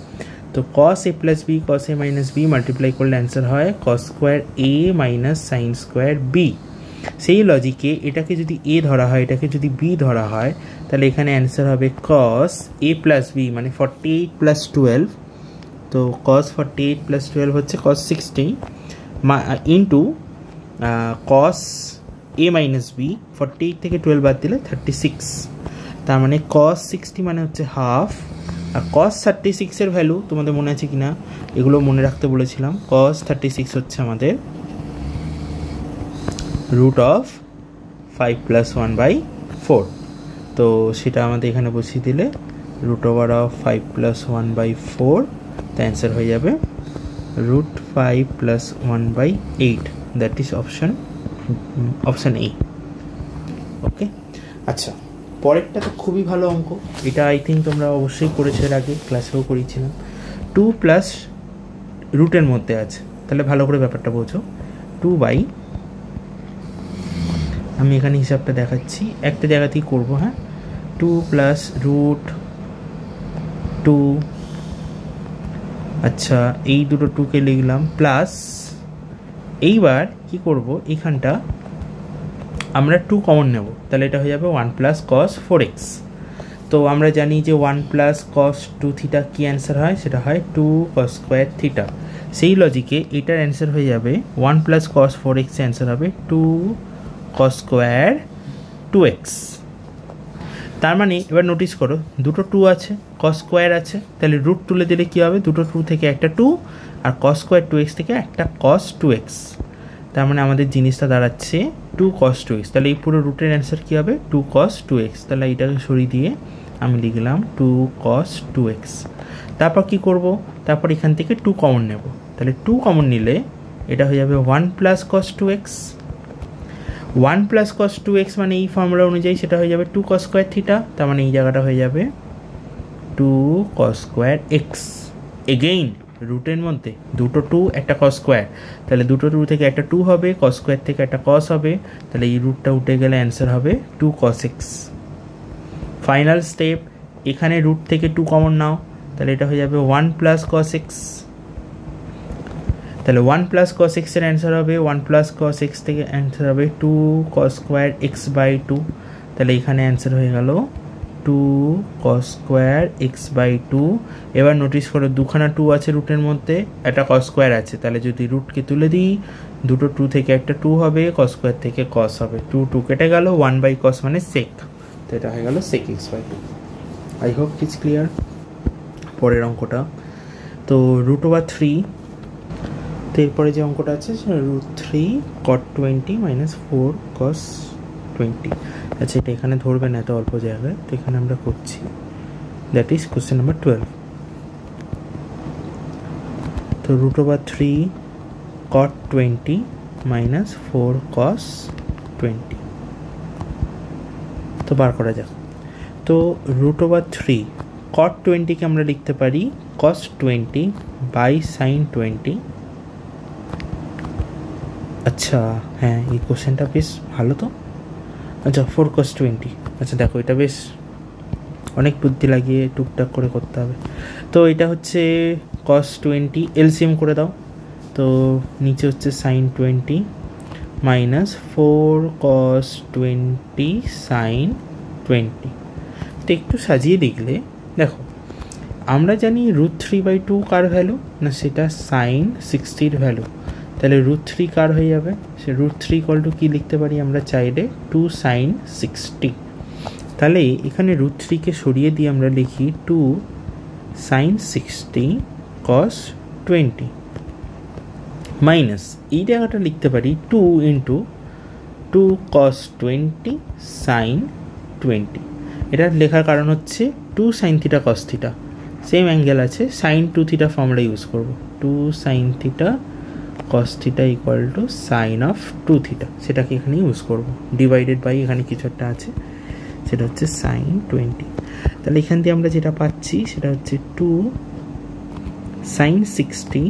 তো cos a plus b cos a minus b multiply করলে অ্যান্সার হয় cos square a minus sine square b. সেই লজিকে এটাকে যদি a ধরা হয়, এটাকে যদি b ধরা হয়, তাহলে এখানে অ্যান্সার হবে cos a প্লাস বি মানে 48 প্লাস 12। তো cos 48 প্লাস 12 হচ্ছে cos 60 into cos a minus b, 48 থেকে 12 বাদ দিলে 36, তার মানে cos 60 মানে হচ্ছে হাফ। আর cos 36 এর ভ্যালু তোমাদের মনে আছে কিনা, এগুলো মনে রাখতে বলেছিলাম। cos 36 হচ্ছে আমাদের রুট অফ 5 প্লাস 1/4। তো সেটা আমাদের এখানে বসিয়ে দিলে রুট ওভার অফ 5 প্লাস 1/4, তো অ্যান্সার হয়ে যাবে root 5 plus 1/8, that is option A. Okay, আচ্ছা, পরেরটা তো খুবই ভালো অঙ্ক, এটা আই থিঙ্ক তোমরা অবশ্যই করেছো, এর আগে ক্লাসেও করিয়েছিলাম। 2 প্লাস রুটের মধ্যে আছে, তাহলে ভালো করে ব্যাপারটা বোঝো। 2 বাই, আমি এখানে হিসাবটা দেখাচ্ছি, একটা জায়গাতেই করবো, হ্যাঁ। 2 প্লাস রুট 2, আচ্ছা এই দুটো 2কে লিখলাম প্লাস, এইবার কি করব, এখানটা আমরা 2 কমন নেব, তাহলে এটা হয়ে যাবে 1 প্লাস cos 4x। তো আমরা জানি যে 1 প্লাস cos 2 থিটা কি অ্যান্সার হয়, সেটা হয় 2 cos স্কোয়ার থিটা। সেই লজিকে এটার অ্যান্সার হয়ে যাবে 1 প্লাস cos 4x অ্যান্সার হবে 2 cos স্কোয়ার 2x। তার মানে এবার নোটিস করো, দুটো 2 আছে, cos স্কোয়ার আছে, তাহলে রুট তুলে দিলে কী হবে, দুটো 2 থেকে একটা 2, আর cos স্কোয়ার 2x থেকে একটা cos 2x, তার মানে আমাদের জিনিসটা দাঁড়াচ্ছে 2 cos 2x। তাহলে এই পুরো রুটের অ্যান্সার কী হবে, 2 cos 2x। তাহলে এইটাকে সরিয়ে দিয়ে আমি লিখলাম 2 cos 2x। তারপর কি করব, তারপর এখান থেকে 2 কমন নেব, তাহলে 2 কমন নিলে এটা হয়ে যাবে 1 plus cos 2x। 1 plus cos 2x মানে এই ফর্মুলা অনুযায়ী সেটা হয়ে যাবে 2 cos স্কোয়ার থিটা, তার মানে এই জায়গাটা হয়ে যাবে 2 cos স্কোয়ার x। এগেইন রুটের মধ্যে দুটো 2 একটা cos স্কোয়ার, তাহলে দুটো 2 থেকে একটা 2 হবে, cos স্কোয়ার থেকে একটা cos হবে, তাহলে এই রুটটা উঠে গেলে অ্যান্সার হবে 2 cos x। ফাইনাল স্টেপ, এখানে রুট থেকে 2 কমন নাও, তাহলে এটা হয়ে যাবে 1 প্লাস cos x। তাহলে 1 প্লাস cos x এর অ্যান্সার হবে 1 প্লাস cos x থেকে অ্যান্সার হবে 2 cos স্কোয়ার x বাই 2। তাহলে এখানে অ্যান্সার হয়ে গেল 2 cos স্কোয়ার x বাই 2। এবার নোটিস করো দুখানা 2 আছে রুটের মধ্যে, একটা cos স্কোয়ার আছে, তাহলে যদি রুটকে তুলে দিই দুটো 2 থেকে একটা 2 হবে, cos স্কোয়ার থেকে cos হবে, 2 2 কেটে গেল, 1 বাই cos মানে sec, তো এটা হয়ে গেল sec x by 2। I hope it's clear. পরের অঙ্কটা তো রুট ওভার 3, তো এরপরে যে অঙ্কটা আছে সেটা রুট 3 cot 20 মাইনাস 4 cos 20। আচ্ছা, এটা এখানে ধরবে না, এত অল্প জায়গায়, তো এখানে আমরা করছি, দ্যাট ইজ কোশ্চেন নাম্বার 12। তো root over 3 cot 20 minus 4 cos 20, তো বার করা যাক। তো রুট ওভার 3 cot 20কে আমরা লিখতে পারি cos 20 বাই sin 20। আচ্ছা হ্যাঁ, এই কোশ্চেনটা বেশ ভালো তো। আচ্ছা 4 cos 20, আচ্ছা দেখো এটা বেশ অনেক বুদ্ধি লাগিয়ে টুকটাক করে করতে হবে। তো এটা হচ্ছে cos 20, এলসিএম করে দাও, তো নিচে হচ্ছে sin 20 মাইনাস 4 cos 20 sin 20। তো একটু সাজিয়ে লিখলে দেখো, আমরা জানি √3/2 কার ভ্যালু না, সেটা sin 60 ভ্যালু। তাহলে √3 কার হয়ে যাবে, সে √3 = কি লিখতে পারি আমরা চাইলে 2 sin 60। তাহলে এখানে √3 সরিয়ে দিয়ে আমরা লিখি 2 sin 60 cos 20 মাইনাস এই জায়গাটা লিখতে পারি 2 × 2 cos 20 sin 20। এটা লেখার কারণ হচ্ছে 2 sin θ cos θ সেম অ্যাঙ্গেল আছে, sin 2θ ফর্মুলা ইউজ করব। 2 sin θ cos θ = sin of 2θ, সেটাকে এখানে ইউজ করব। ডিভাইডেড বাই এখানে কিছু একটা আছে, সেটা হচ্ছে sin 20। তাহলে এখান দিয়ে আমরা যেটা পাচ্ছি সেটা হচ্ছে 2 sin 60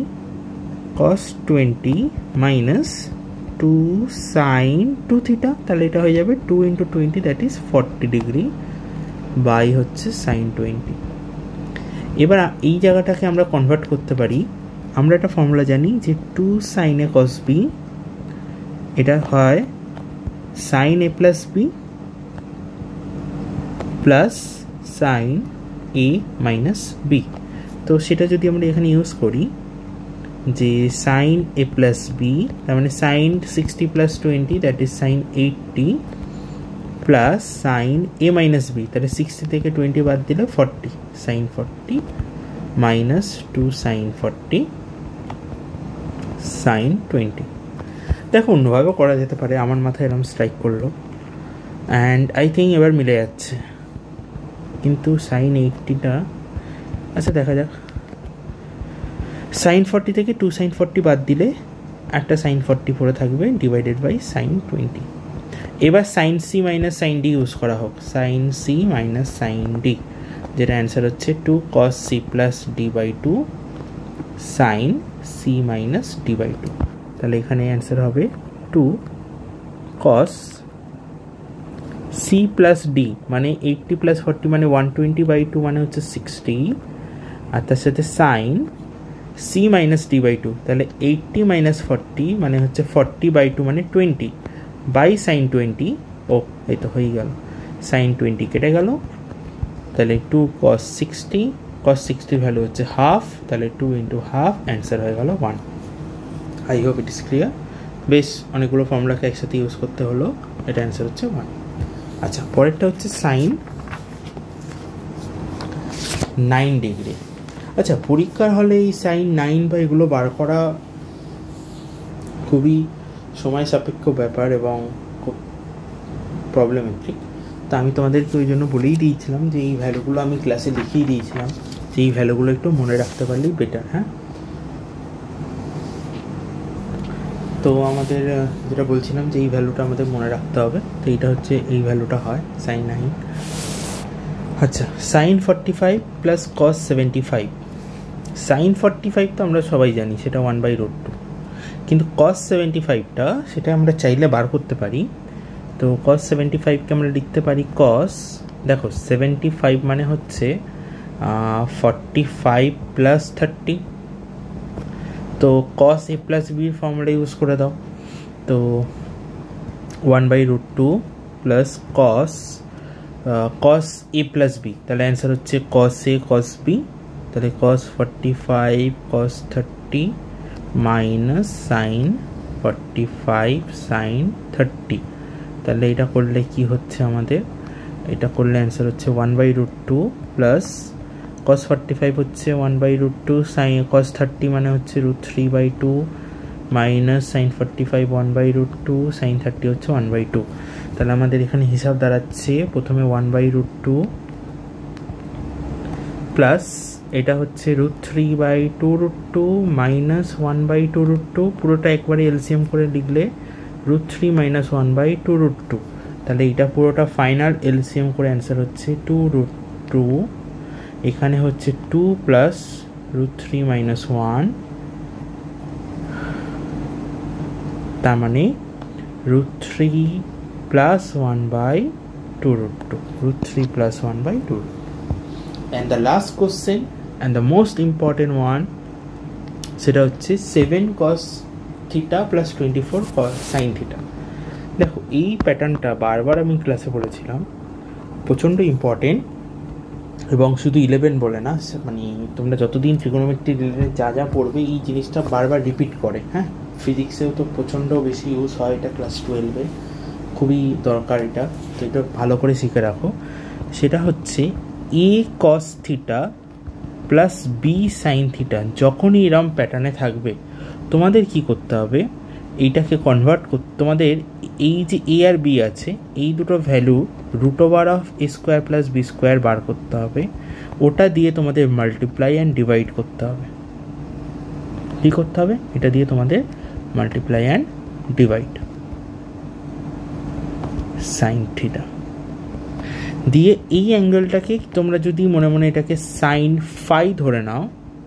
cos 20 মাইনাস 2 sin 2θ। তাহলে এটা হয়ে যাবে 2 × 20 দ্যাট ইজ 40 ডিগ্রি বাই হচ্ছে sin 20। এবার এই জায়গাটাকে আমরা কনভার্ট করতে পারি। আমরা একটা ফর্মুলা জানি যে 2 sin a cos b এটা হয় sin a plus b plus sin a minus b। তো সেটা যদি আমরা এখানে ইউজ করি যে sin a plus b তার মানে sin 60 plus 20 that is sin 80 plus sin a minus b, তাহলে 60 থেকে 20 বাদ দিলে 40 sin 40 মাইনাস 2 sin 40 sin 20। দেখো অন্যভাবে করা যেতে পারে, আমার মাথায় এরকম স্ট্রাইক করলো অ্যান্ড আই থিঙ্ক এবার মিলে যাচ্ছে। কিন্তু sin 80টা আচ্ছা দেখা যাক, sin 40 থেকে 2 sin 40 বাদ দিলে একটা sin 40 পড়ে থাকবে ডিভাইডেড বাই sin 20। এবার sin c minus sin d use করা হোক, sin c minus sin d, যেটা অ্যান্সার হচ্ছে 2 cos c plus d/2 sin c minus d/2। তাহলে এখানে অ্যান্সার হবে 2 cos c প্লাস d মানে 80 প্লাস 40 মানে 120/2 মানে হচ্ছে 60, আর তার সাথে sin c মাইনাস d/2 তাহলে 80 মাইনাস 40 মানে হচ্ছে 40/2 মানে 20 বাই sin 20। ও এই তো হয়ে গেল, sin 20 কেটে গেল, তাহলে 2 cos 60 cos 60 ভ্যালু হচ্ছে হাফ, তাহলে 2 × হাফ অ্যান্সার হয়ে গেল 1। I hope it is clear. বেশ অনেকগুলো ফর্মুলাকে একসাথে ইউজ করতে হলো, এটা অ্যান্সার হচ্ছে 1। আচ্ছা পরেরটা হচ্ছে sin 9 ডিগ্রি। আচ্ছা পরীক্ষার হলে এই sin 9 বা এগুলো বার করা খুবই সময় সাপেক্ষ ব্যাপার এবং খুব প্রবলেমেটিক। তো আমি তোমাদেরকে ওই জন্য বলেই দিয়েছিলাম যে এই ভ্যালুগুলো আমি ক্লাসে লিখিয়ে দিয়েছিলাম যে এই ভ্যালুগুলো একটু মনে রাখতে পারলেই বেটার। হ্যাঁ, তো আমাদের যেটা বলছিলাম যে এই ভ্যালুটা আমাদের মনে রাখতে হবে, তো এইটা হচ্ছে এই ভ্যালুটা হয় sin 9। আচ্ছা sin 45 প্লাস cos 75। sin 45 তো আমরা সবাই জানি সেটা 1/√2, কিন্তু cos 75টা সেটা আমরা চাইলে বার করতে পারি। তো cos 75কে আমরা লিখতে পারি cos, দেখো 75 মানে হচ্ছে 45 প্লাস 30। তো cos a প্লাস বির ফর্মুলা ইউজ করে দাও, তো 1/√2 plus cos a plus b, তাহলে অ্যান্সার হচ্ছে cos a cos b, তাহলে cos 45 cos 30 minus sin 45 sin 30। তাহলে এটা করলে কি হচ্ছে আমাদের, এটা করলে অ্যান্সার হচ্ছে 1/√2 প্লাস cos 45 হচ্ছে 1/√2 sin cos 30 মানে হচ্ছে √3/2 মাইনাস sin 45 1/√2 sin 30 হচ্ছে 1/2। তাহলে আমাদের এখানে হিসাব দাঁড়াচ্ছে প্রথমে 1/√2 প্লাস এটা হচ্ছে √3/2√2 মাইনাস 1/2√2, পুরোটা একবারে এলসিএম করে লিখলে √3 মাইনাস 1/2√2। তাহলে এটা পুরোটা ফাইনাল এলসিএম করে অ্যান্সার হচ্ছে 2√2, এখানে হচ্ছে 2 প্লাস √3 মাইনাস 1, তার মানে √3 plus 1/2√2, √3 plus 1/2। And the last question and the most important one সেটা হচ্ছে 7 cos theta plus 24 cos sin theta। দেখো এই প্যাটার্নটা বারবার আমি ক্লাসে বলেছিলাম, প্রচণ্ড ইম্পর্টেন্ট। এবং শুধু 11 বলে না, মানে তোমরা যতদিন ট্রিগোনোমেট্রি রিলেটেড যা যা পড়বে এই জিনিসটা বারবার রিপিট করে। হ্যাঁ, ফিজিক্সেও তো প্রচণ্ড বেশি ইউজ হয় এটা, ক্লাস 12-এ খুবই দরকার এটা, তো এটা ভালো করে শিখে রাখো। সেটা হচ্ছে A cos theta plus B sine theta যখনই এরম প্যাটার্নে থাকবে, তোমাদের কি করতে হবে, এইটাকে কনভার্ট করতে, তোমাদের এই যে এ আর বি আছে এই দুটো value root over of A square plus B square বার করতে হবে, ওটা দিয়ে তোমাদের মাল্টিপ্লাই অ্যান্ড ডিভাইড করতে হবে। কী করতে হবে, এটা দিয়ে তোমাদের multiply and divide sine theta দিয়ে, এই অ্যাঙ্গেলটাকে তোমরা যদি মনে মনে এটাকে সাইন ফাই ধরে নাও,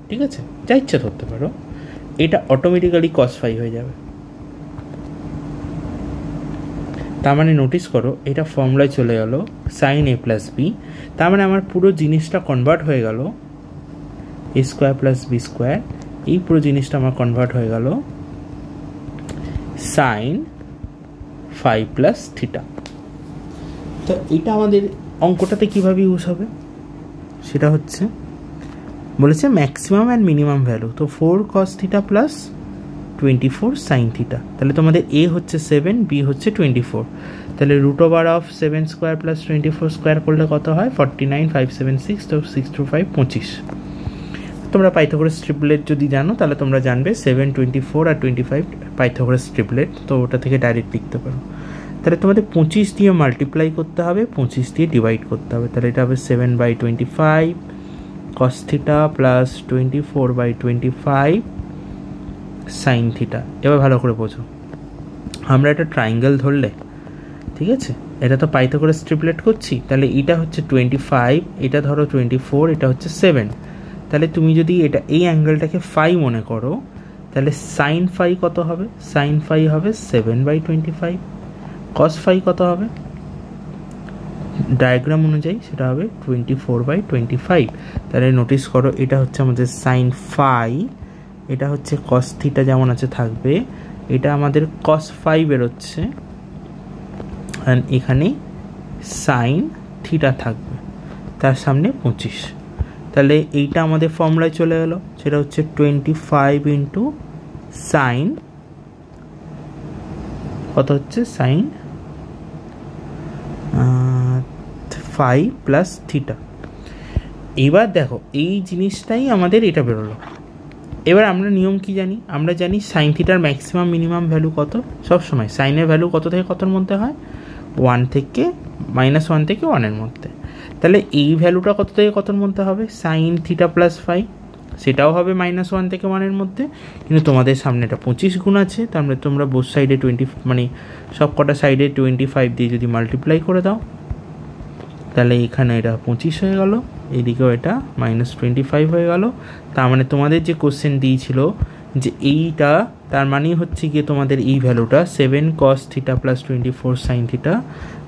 ঠিক আছে, যা ইচ্ছা ধরতে পারো, এটা অটোমেটিক্যালি কস ফাই হয়ে যাবে। তার মানে নোটিস করো এটা ফর্মুলায় চলে গেল সাইন এ প্লাস বি, তার মানে আমার পুরো জিনিসটা কনভার্ট হয়ে গেল এ স্কোয়ার প্লাস বি স্কোয়ার, এই পুরো জিনিসটা আমার কনভার্ট হয়ে গেল সাইন ফাই প্লাস থিটা। তো এটা আমাদের অঙ্কটাতে কীভাবে ইউজ হবে, সেটা হচ্ছে বলেছে ম্যাক্সিমাম অ্যান্ড মিনিমাম ভ্যালু, তো 4 cos theta plus 24 sine theta, তাহলে তোমাদের এ হচ্ছে 7, বি হচ্ছে 24, তাহলে root over of 7 square plus 24 square করলে কত হয় 49, 576, তো 6 to 5 25। তোমরা পাইথাগোরাস ট্রিপলেট যদি জানো তাহলে তোমরা জানবে 7, 24 আর 25 পাইথাগোরাস ট্রিপলেট, তো ওটা থেকে ডাইরেক্ট লিখতে পারো। তাহলে তোমাদের 25 দিয়ে মাল্টিপ্লাই করতে হবে, 25 দিয়ে ডিভাইড করতে হবে, তাহলে এটা হবে 7/25 cos theta plus 24/25 sine theta. এবার ভালো করে বোঝো, আমরা একটা ট্রাইঙ্গেল ধরলে, ঠিক আছে, এটা তো পাইথাগোরাস ট্রিপলেট করছি, তাহলে এটা হচ্ছে 25, এটা ধরো 24, এটা হচ্ছে 7, তাহলে তুমি যদি এটা এই অ্যাঙ্গেলটাকে ফাই মনে করো, তাহলে সাইন ফাই কত হবে, সাইন ফাই হবে 7/25, কস ফাই কত হবে ডায়াগ্রাম অনুযায়ী সেটা হবে 24/25। তাহলে নোটিস করো এটা হচ্ছে আমাদের সাইন ফাই, এটা হচ্ছে কস থিটা যেমন আছে থাকবে, এটা আমাদের কস ফাই বেরোচ্ছে, আর এখানে সাইন থিটা থাকবে, তার সামনে 25, তাহলে এইটা আমাদের ফর্মুলায় চলে গেল, সেটা হচ্ছে 25 ইন্টু সাইন কত হচ্ছে সাইন ফাই প্লাস থিটা। এবার দেখো এই জিনিসটাই আমাদের এটা বেরোলো। এবার আমরা নিয়ম কি জানি, আমরা জানি সাইন থিটার ম্যাক্সিমাম মিনিমাম ভ্যালু কত, সবসময় সাইনের ভ্যালু কত থেকে কতর মধ্যে হয়, 1 থেকে -1 থেকে 1-এর মধ্যে, তাহলে এই ভ্যালুটা কত থেকে কতর মধ্যে হবে সাইন থিটা প্লাস ফাই, সেটাও হবে -1 থেকে 1-এর মধ্যে, কিন্তু তোমাদের সামনে এটা 25 গুণ আছে, তার মানে তোমরা বোথ সাইডে 20 মানে সব কটা সাইডে 25 দিয়ে যদি মাল্টিপ্লাই করে দাও, তাহলে এখানে এটা 25 হয়ে গেল, এদিকেও এটা -25 হয়ে গেল। তার মানে তোমাদের যে কোশ্চেন দিয়েছিল যে এইটা, তার মানেই হচ্ছে গিয়ে তোমাদের এই ভ্যালুটা 7 cos theta plus 24 sine theta,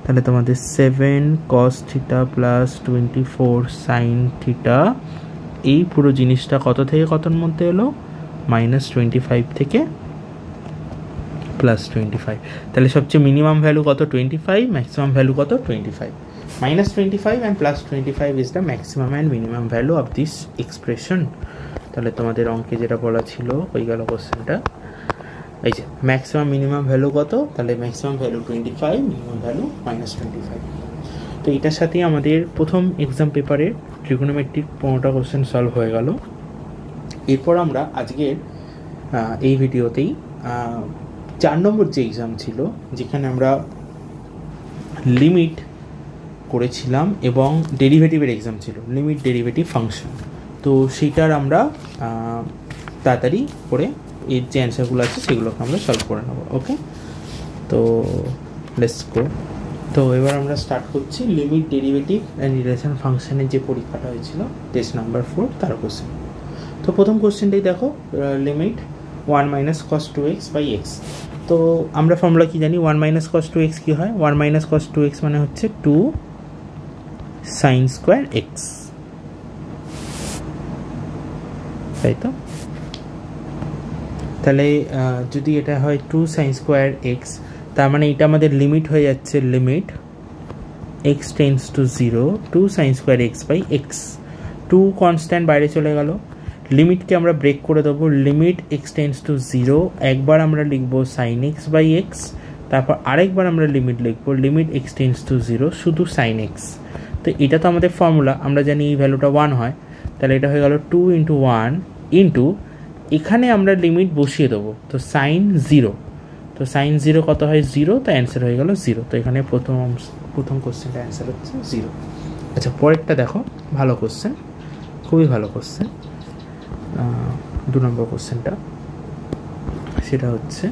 তাহলে তোমাদের 7 cos theta plus 24 sine theta, এই পুরো জিনিসটা কত থেকে কতর মধ্যে এলো -25 থেকে +25, তাহলে সবচেয়ে মিনিমাম ভ্যালু কত 25, ম্যাক্সিমাম ভ্যালু কত 25, -25 and +25 is the maximum and minimum value of this expression। তাহলে তোমাদের অঙ্কে যেটা বলা ছিল হয়ে গেল কোশ্চেনটা, এই যে ম্যাক্সিমাম মিনিমাম ভ্যালু কত, তাহলে ম্যাক্সিমাম ভ্যালু 25, মিনিমাম ভ্যালু -25। তো এটার সাথে আমাদের প্রথম এক্সাম পেপারের ট্রিগোনোমেট্রিক 15টা কোশ্চেন সলভ হয়ে গেল। এরপর আমরা আজকের এই ভিডিওতেই 4 নম্বর যে এক্সাম ছিল, যেখানে আমরা লিমিট করেছিলাম এবং ডেরিভেটিভের এক্সাম ছিল, লিমিট ডেরিভেটিভ ফাংশন, তো সেইটার আমরা তাড়াতাড়ি করে এর যে অ্যান্সারগুলো আছে সেগুলোকে আমরা সলভ করে নেব। ওকে, তো লেটস গো। তো এবার আমরা স্টার্ট করছি লিমিট ডেরিভেটিভ অ্যান্ড রিলেশন ফাংশনের যে পরীক্ষাটা হয়েছিল টেস্ট নাম্বার 4 তার কোশ্চেন। তো প্রথম কোশ্চেনটাই দেখো, limit 1 - cos 2x by x। তো আমরা ফর্মুলা কি জানি, 1 - cos 2x কি হয়, 1 - cos 2x মানে হচ্ছে 2 sin স্কোয়ার x, তাই তো। তাহলে যদি এটা হয় 2 sin স্কোয়ার x, তার মানে এটা আমাদের লিমিট হয়ে যাচ্ছে limit x tends to 0 two sine square x by x, two constant বাইরে চলে গেল। লিমিটকে আমরা ব্রেক করে দেবো, লিমিট এক্স টেন্স টু 0, একবার আমরা লিখবো সাইন এক্স বাই এক্স, তারপর আরেকবার আমরা লিমিট লিখবো লিমিট এক্স টেন্স টু 0 শুধু সাইন এক্স। তো এটা তো আমাদের ফর্মুলা, আমরা জানি এই ভ্যালুটা 1 হয়, তাহলে এটা হয়ে গেল 2 ইন্টু 1 ইন্টু এখানে আমরা লিমিট বসিয়ে দেবো, তো সাইন 0, তো সাইন 0 কত হয় 0, তো অ্যান্সার হয়ে গেল 0। তো এখানে প্রথম কোশ্চেনটা অ্যান্সার হচ্ছে 0। আচ্ছা পরেরটা দেখো, ভালো কোশ্চেন, খুবই ভালো কোশ্চেন। 2 নম্বর কোশ্চেনটা, সেটা হচ্ছে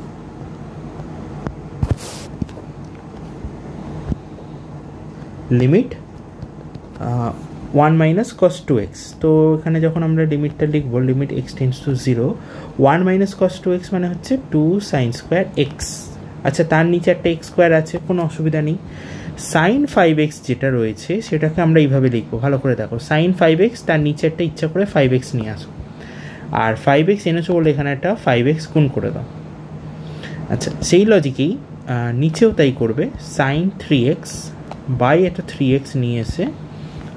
লিমিট 1 মাইনাস কস 2x। তো এখানে যখন আমরা লিমিটটা লিখবো limit x tends to 0, 1 minus cos 2x মানে হচ্ছে 2 সাইন স্কোয়ার এক্স। আচ্ছা তার নিচে একটা এক্স স্কোয়ার আছে, কোনো অসুবিধা নেই। সাইন 5x যেটা রয়েছে সেটাকে আমরা এইভাবে লিখবো, ভালো করে দেখো, সাইন 5x, তার নিচে একটা ইচ্ছা করে 5x নিয়ে আসো, আর 5x এনেছো বলে এখানে একটা 5x গুণ করে দাও। আচ্ছা সেই লজিকেই নিচেও তাই করবে, সাইন 3x বাই একটা 3x নিয়ে এসে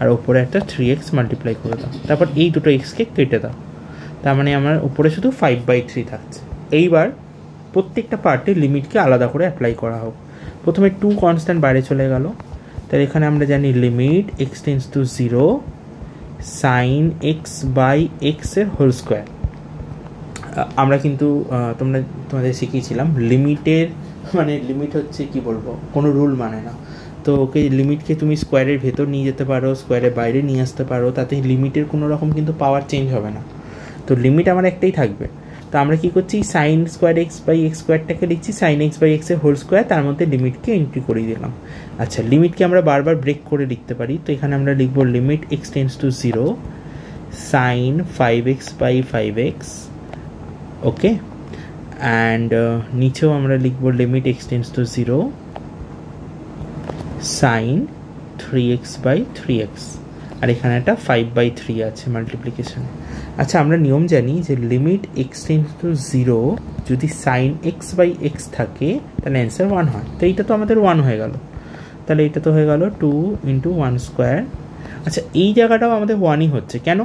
আর ওপরে একটা 3x মাল্টিপ্লাই করে দাও, তারপর এই দুটো এক্সকে কেটে দাও, তার মানে আমার উপরে শুধু 5/3 থাকছে। এইবার প্রত্যেকটা পার্টে লিমিটকে আলাদা করে অ্যাপ্লাই করা হোক। প্রথমে 2 কনস্ট্যান্ট বাইরে চলে গেল, তাহলে এখানে আমরা জানি limit x tends to 0 sine x by x এর হোল স্কোয়ার। আমরা কিন্তু তোমাদের শিখিয়েছিলাম লিমিটের মানে লিমিট হচ্ছে কি বলবো, কোনো রুল মানে না। তো ওকে লিমিটকে তুমি স্কোয়ারের ভেতর নিয়ে যেতে পারো, স্কোয়ারের বাইরে নিয়ে আসতে পারো, তাতে লিমিটের কোনো রকম কিন্তু পাওয়ার চেঞ্জ হবে না। তো লিমিট আমার একটাই থাকবে। তো আমরা কী করছি, sine square x by X স্কোয়ারটাকে লিখছি সাইন এক্স বাই এক্সের হোল স্কোয়ার, তার মধ্যে লিমিটকে এন্ট্রি করে দিলাম। আচ্ছা লিমিটকে আমরা বারবার ব্রেক করে লিখতে পারি, তো এখানে আমরা লিখবো limit x tends to 0 sine 5x by 5x, okay, and নিচেও আমরা লিখবো limit x tends to 0 sine 3x by 3x, আর এখানে একটা 5/3 আছে মাল্টিপ্লিকেশন। আচ্ছা আমরা নিয়ম জানি যে লিমিট এক্স টেন্স টু 0 যদি সাইন এক্স বাই এক্স থাকে তাহলে অ্যান্সার 1 হয়। তো এইটা তো আমাদের 1 হয়ে গেল, তাহলে এটা তো হয়ে গেল 2 ইন্টু 1 স্কোয়ার। আচ্ছা এই জায়গাটাও আমাদের 1ই হচ্ছে, কেন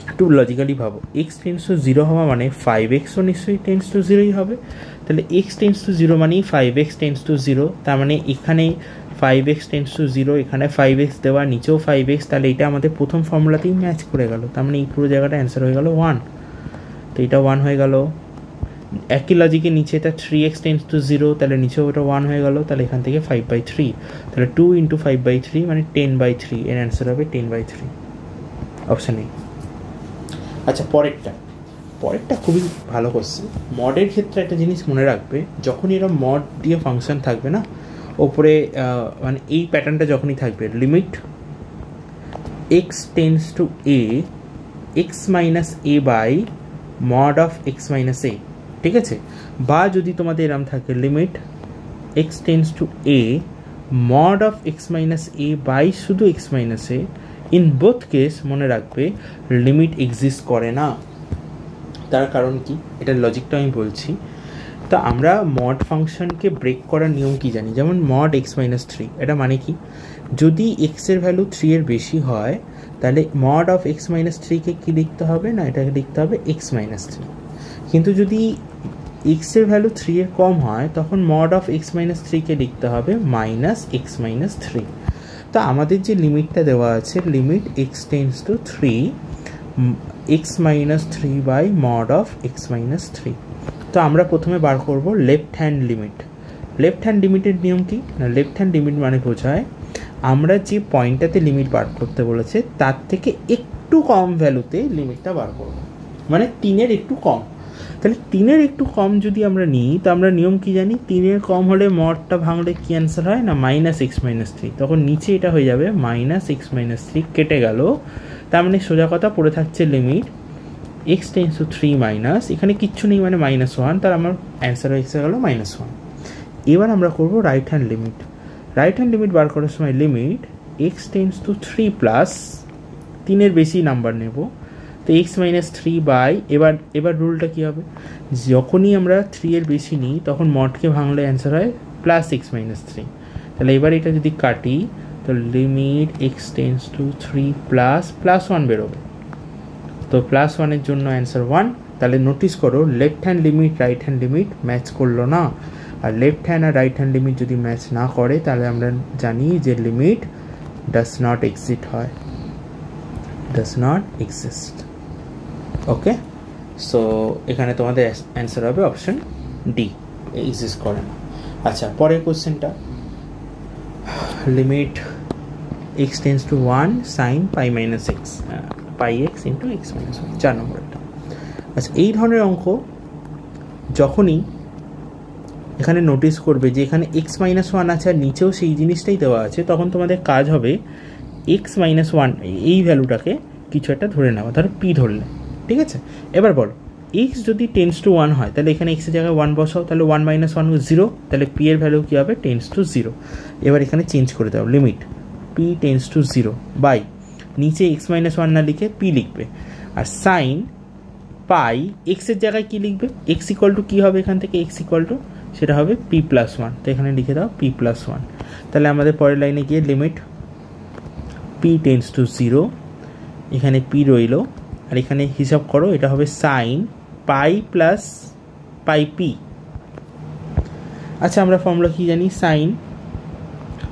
একটু লজিক্যালি ভাবো, এক্স টেন্স টু 0 হওয়া মানে 5xও নিশ্চয়ই টেন্স টু 0ই হবে, তাহলে এক্স টেন্স টু 0 মানেই 5x টেন্স টু 0, তার মানে এখানে 5x টেন্স টু 0, এখানে 5x দেওয়া, নিচেও 5x, তাহলে এটা আমাদের প্রথম ফর্মুলাতেই ম্যাচ করে গেল, তার মানে এই পুরো জায়গাটা অ্যান্সার হয়ে গেল 1। তো এটা 1 হয়ে গেল। একই লজিকে নিচে এটা 3x টেন্স টু 0, তাহলে নিচেও ওটা 1 হয়ে গেল, তাহলে এখান থেকে 5/3, তাহলে 2 ইন্টু 5/3 মানে 10/3, এর অ্যান্সার হবে 10/3, অপশান এ। আচ্ছা পরেরটা খুবই ভালো কোশ্চেন। মডের ক্ষেত্রে একটা জিনিস মনে রাখবে, যখনই এরা মড দিয়ে ফাংশন থাকবে না ওপরে, মানে এই প্যাটার্নটা যখনই থাকবে, limit x tends to A X minus A by mod of x minus A, ঠিক আছে, বা যদি তোমাদের এরম থাকে limit x tends to A mod of x minus A by শুধু X minus A, in both case মনে রাখবে লিমিট এক্সিস্ট করে না। তার কারণ কি, এটার লজিকটা আমি বলছি। তো আমরা মড ফাংশনকে ব্রেক করার নিয়ম কি জানি, যেমন মড এক্স মাইনাস 3, এটা মানে কি, যদি এক্সের ভ্যালু 3 এর বেশি হয় তাহলে মড অফ এক্স মাইনাস 3কে কী লিখতে হবে না, এটাকে লিখতে হবে এক্স মাইনাস 3, কিন্তু যদি এক্সের ভ্যালু 3 এর কম হয় তখন মড অফ এক্স মাইনাস 3কে লিখতে হবে মাইনাস এক্স মাইনাস 3। তো আমাদের যে লিমিটটা দেওয়া আছে limit x tends to 3 x minus 3 by mod of x minus 3। তো আমরা প্রথমে বার করব left hand limit. Left hand লিমিটের নিয়ম কি না, লেফট হ্যান্ড লিমিট মানে বোঝায় আমরা যে পয়েন্টটাতে লিমিট বার করতে বলেছে তার থেকে একটু কম ভ্যালুতে লিমিটটা বার করব, মানে 3-এর একটু কম। তাহলে 3-এর একটু কম যদি আমরা নিই তো আমরা নিয়ম কি জানি, 3-এর কম হলে মডটা ভাঙলে কি অ্যান্সার হয় না মাইনাস এক্স মাইনাস 3, তখন নিচে এটা হয়ে যাবে মাইনাস এক্স মাইনাস 3, কেটে গেল, তার মানে সোজা কথা পড়ে থাকছে limit x tends to 3 minus, এখানে কিচ্ছু নেই মানে -1, তার আমার অ্যান্সার হয়ে গেল -1। এবার আমরা করব right hand limit. Right hand limit বার করার সময় limit x tends to 3 plus 3-এর বেশি নাম্বার নেব, তো এক্স মাইনাস 3 বাই, এবার রুলটা কী হবে, যখনই আমরা 3-এর বেশি নিই তখন মডকে ভাঙলে অ্যান্সার হয় প্লাস এক্স মাইনাস 3। তাহলে এবার এটা যদি কাটি তো limit x tends to 3 plus 1 বেরোবে। তো +1 এর জন্য অ্যান্সার 1। তাহলে নোটিস করো left hand limit right hand limit match করলো না, আর লেফট হ্যান্ড আর রাইট হ্যান্ড লিমিট যদি ম্যাচ না করে তাহলে আমরা জানি যে লিমিট ডাজ নট এক্সিস্ট হয়, does not exist. Okay, so এখানে তোমাদের অ্যান্সার হবে অপশন ডি, এক্সিস্ট করে না। আচ্ছা, পরের কোশ্চেনটা, limit x tends two 1 sine pi minus x, পাই এক্স ইন্টু এক্স মাইনাস 1, 4 নম্বরটা। আচ্ছা, এই ধরনের অঙ্ক যখনই এখানে নোটিস করবে যে এখানে এক্স মাইনাস 1 আছে আর নিচেও সেই জিনিসটাই দেওয়া আছে, তখন তোমাদের কাজ হবে এক্স মাইনাস 1 এই ভ্যালুটাকে কিছু একটা ধরে নেওয়া, ধরো পি ধরলে, ঠিক আছে। এবার বলো এক্স যদি টেন্স টু 1 হয় তাহলে এখানে এক্সের জায়গায় 1 বসাও, তাহলে 1 মাইনাস 1 0, তাহলে পি এর ভ্যালু কী হবে, টেন্স টু 0। এবার এখানে চেঞ্জ করে দাও, limit p tends to 0 by নিচে এক্স মাইনাস 1 না লিখে পি লিখবে, আর সাইন পাই এক্সের জায়গায় কী লিখবে, এক্স ইকুয়াল টু কী হবে এখান থেকে, এক্স ইকুয়াল টু সেটা হবে পি প্লাস 1, তো এখানে লিখে দাও পি প্লাস 1। তাহলে আমাদের পরের লাইনে গিয়ে লিমিট পি টেন্স টু 0, এখানে পি রইল, আর এখানে হিসাব করো এটা হবে সাইন পাই প্লাস পাই পি। আচ্ছা, আমরা ফর্মুলা কী জানি, সাইন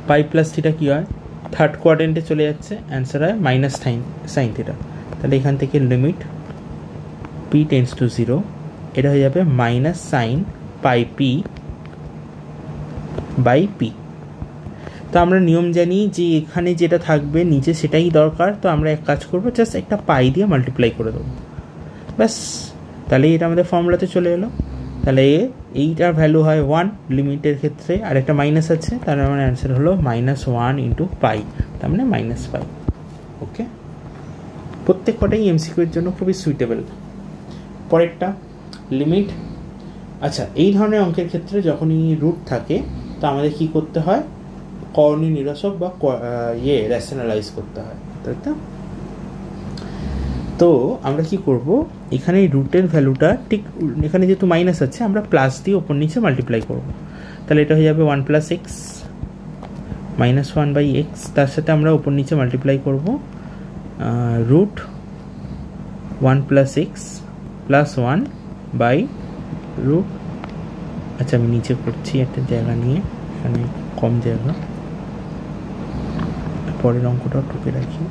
পাই প্লাস থিটা কী হয়, থার্ড কোয়াড্রেন্টে চলে যাচ্ছে, অ্যান্সার হয় মাইনাস সাইন থিটা। তাহলে এখান থেকে লিমিট পি টেন্স টু 0, এটা হয়ে যাবে minus sine pi p by p. তো আমরা নিয়ম জানি যে এখানে যেটা থাকবে নিচে সেটাই দরকার, তো আমরা এক কাজ করবো, জাস্ট একটা পাই দিয়ে মাল্টিপ্লাই করে দেবো, ব্যাস। তাহলে এটা আমাদের ফর্মুলাতে চলে এলো। তাহলে এইটার ভ্যালু হয় 1 লিমিটের ক্ষেত্রে, আর একটা মাইনাস আছে, তার মানে অ্যান্সার হলো -1 ইন্টু পাই, তার মানে -পাই। ওকে, প্রত্যেক কটাই এমসিকিউ এর জন্য খুবই সুইটেবল। পরেরটা লিমিট। আচ্ছা, এই ধরনের অঙ্কের ক্ষেত্রে যখনই রুট থাকে তো আমাদের কি করতে হয়, করণীয় নিরসক বা রেশনালাইজ করতে হয়, তাই তো? তো আমরা কি করব, এখানে রুটের ভ্যালুটা ঠিক এখানে যেহেতু মাইনাস আছে আমরা প্লাস দিয়ে ওপর নিচে মাল্টিপ্লাই করব, তাহলে এটা হয়ে যাবে 1 plus x minus 1 by x, তার সাথে আমরা ওপর নিচে মাল্টিপ্লাই করব root 1 plus x plus 1 by root. আচ্ছা, আমি নিচে করছি একটা জায়গা নিয়ে, এখানে কম জায়গা, পরের অঙ্কটাও টুকে রাখি।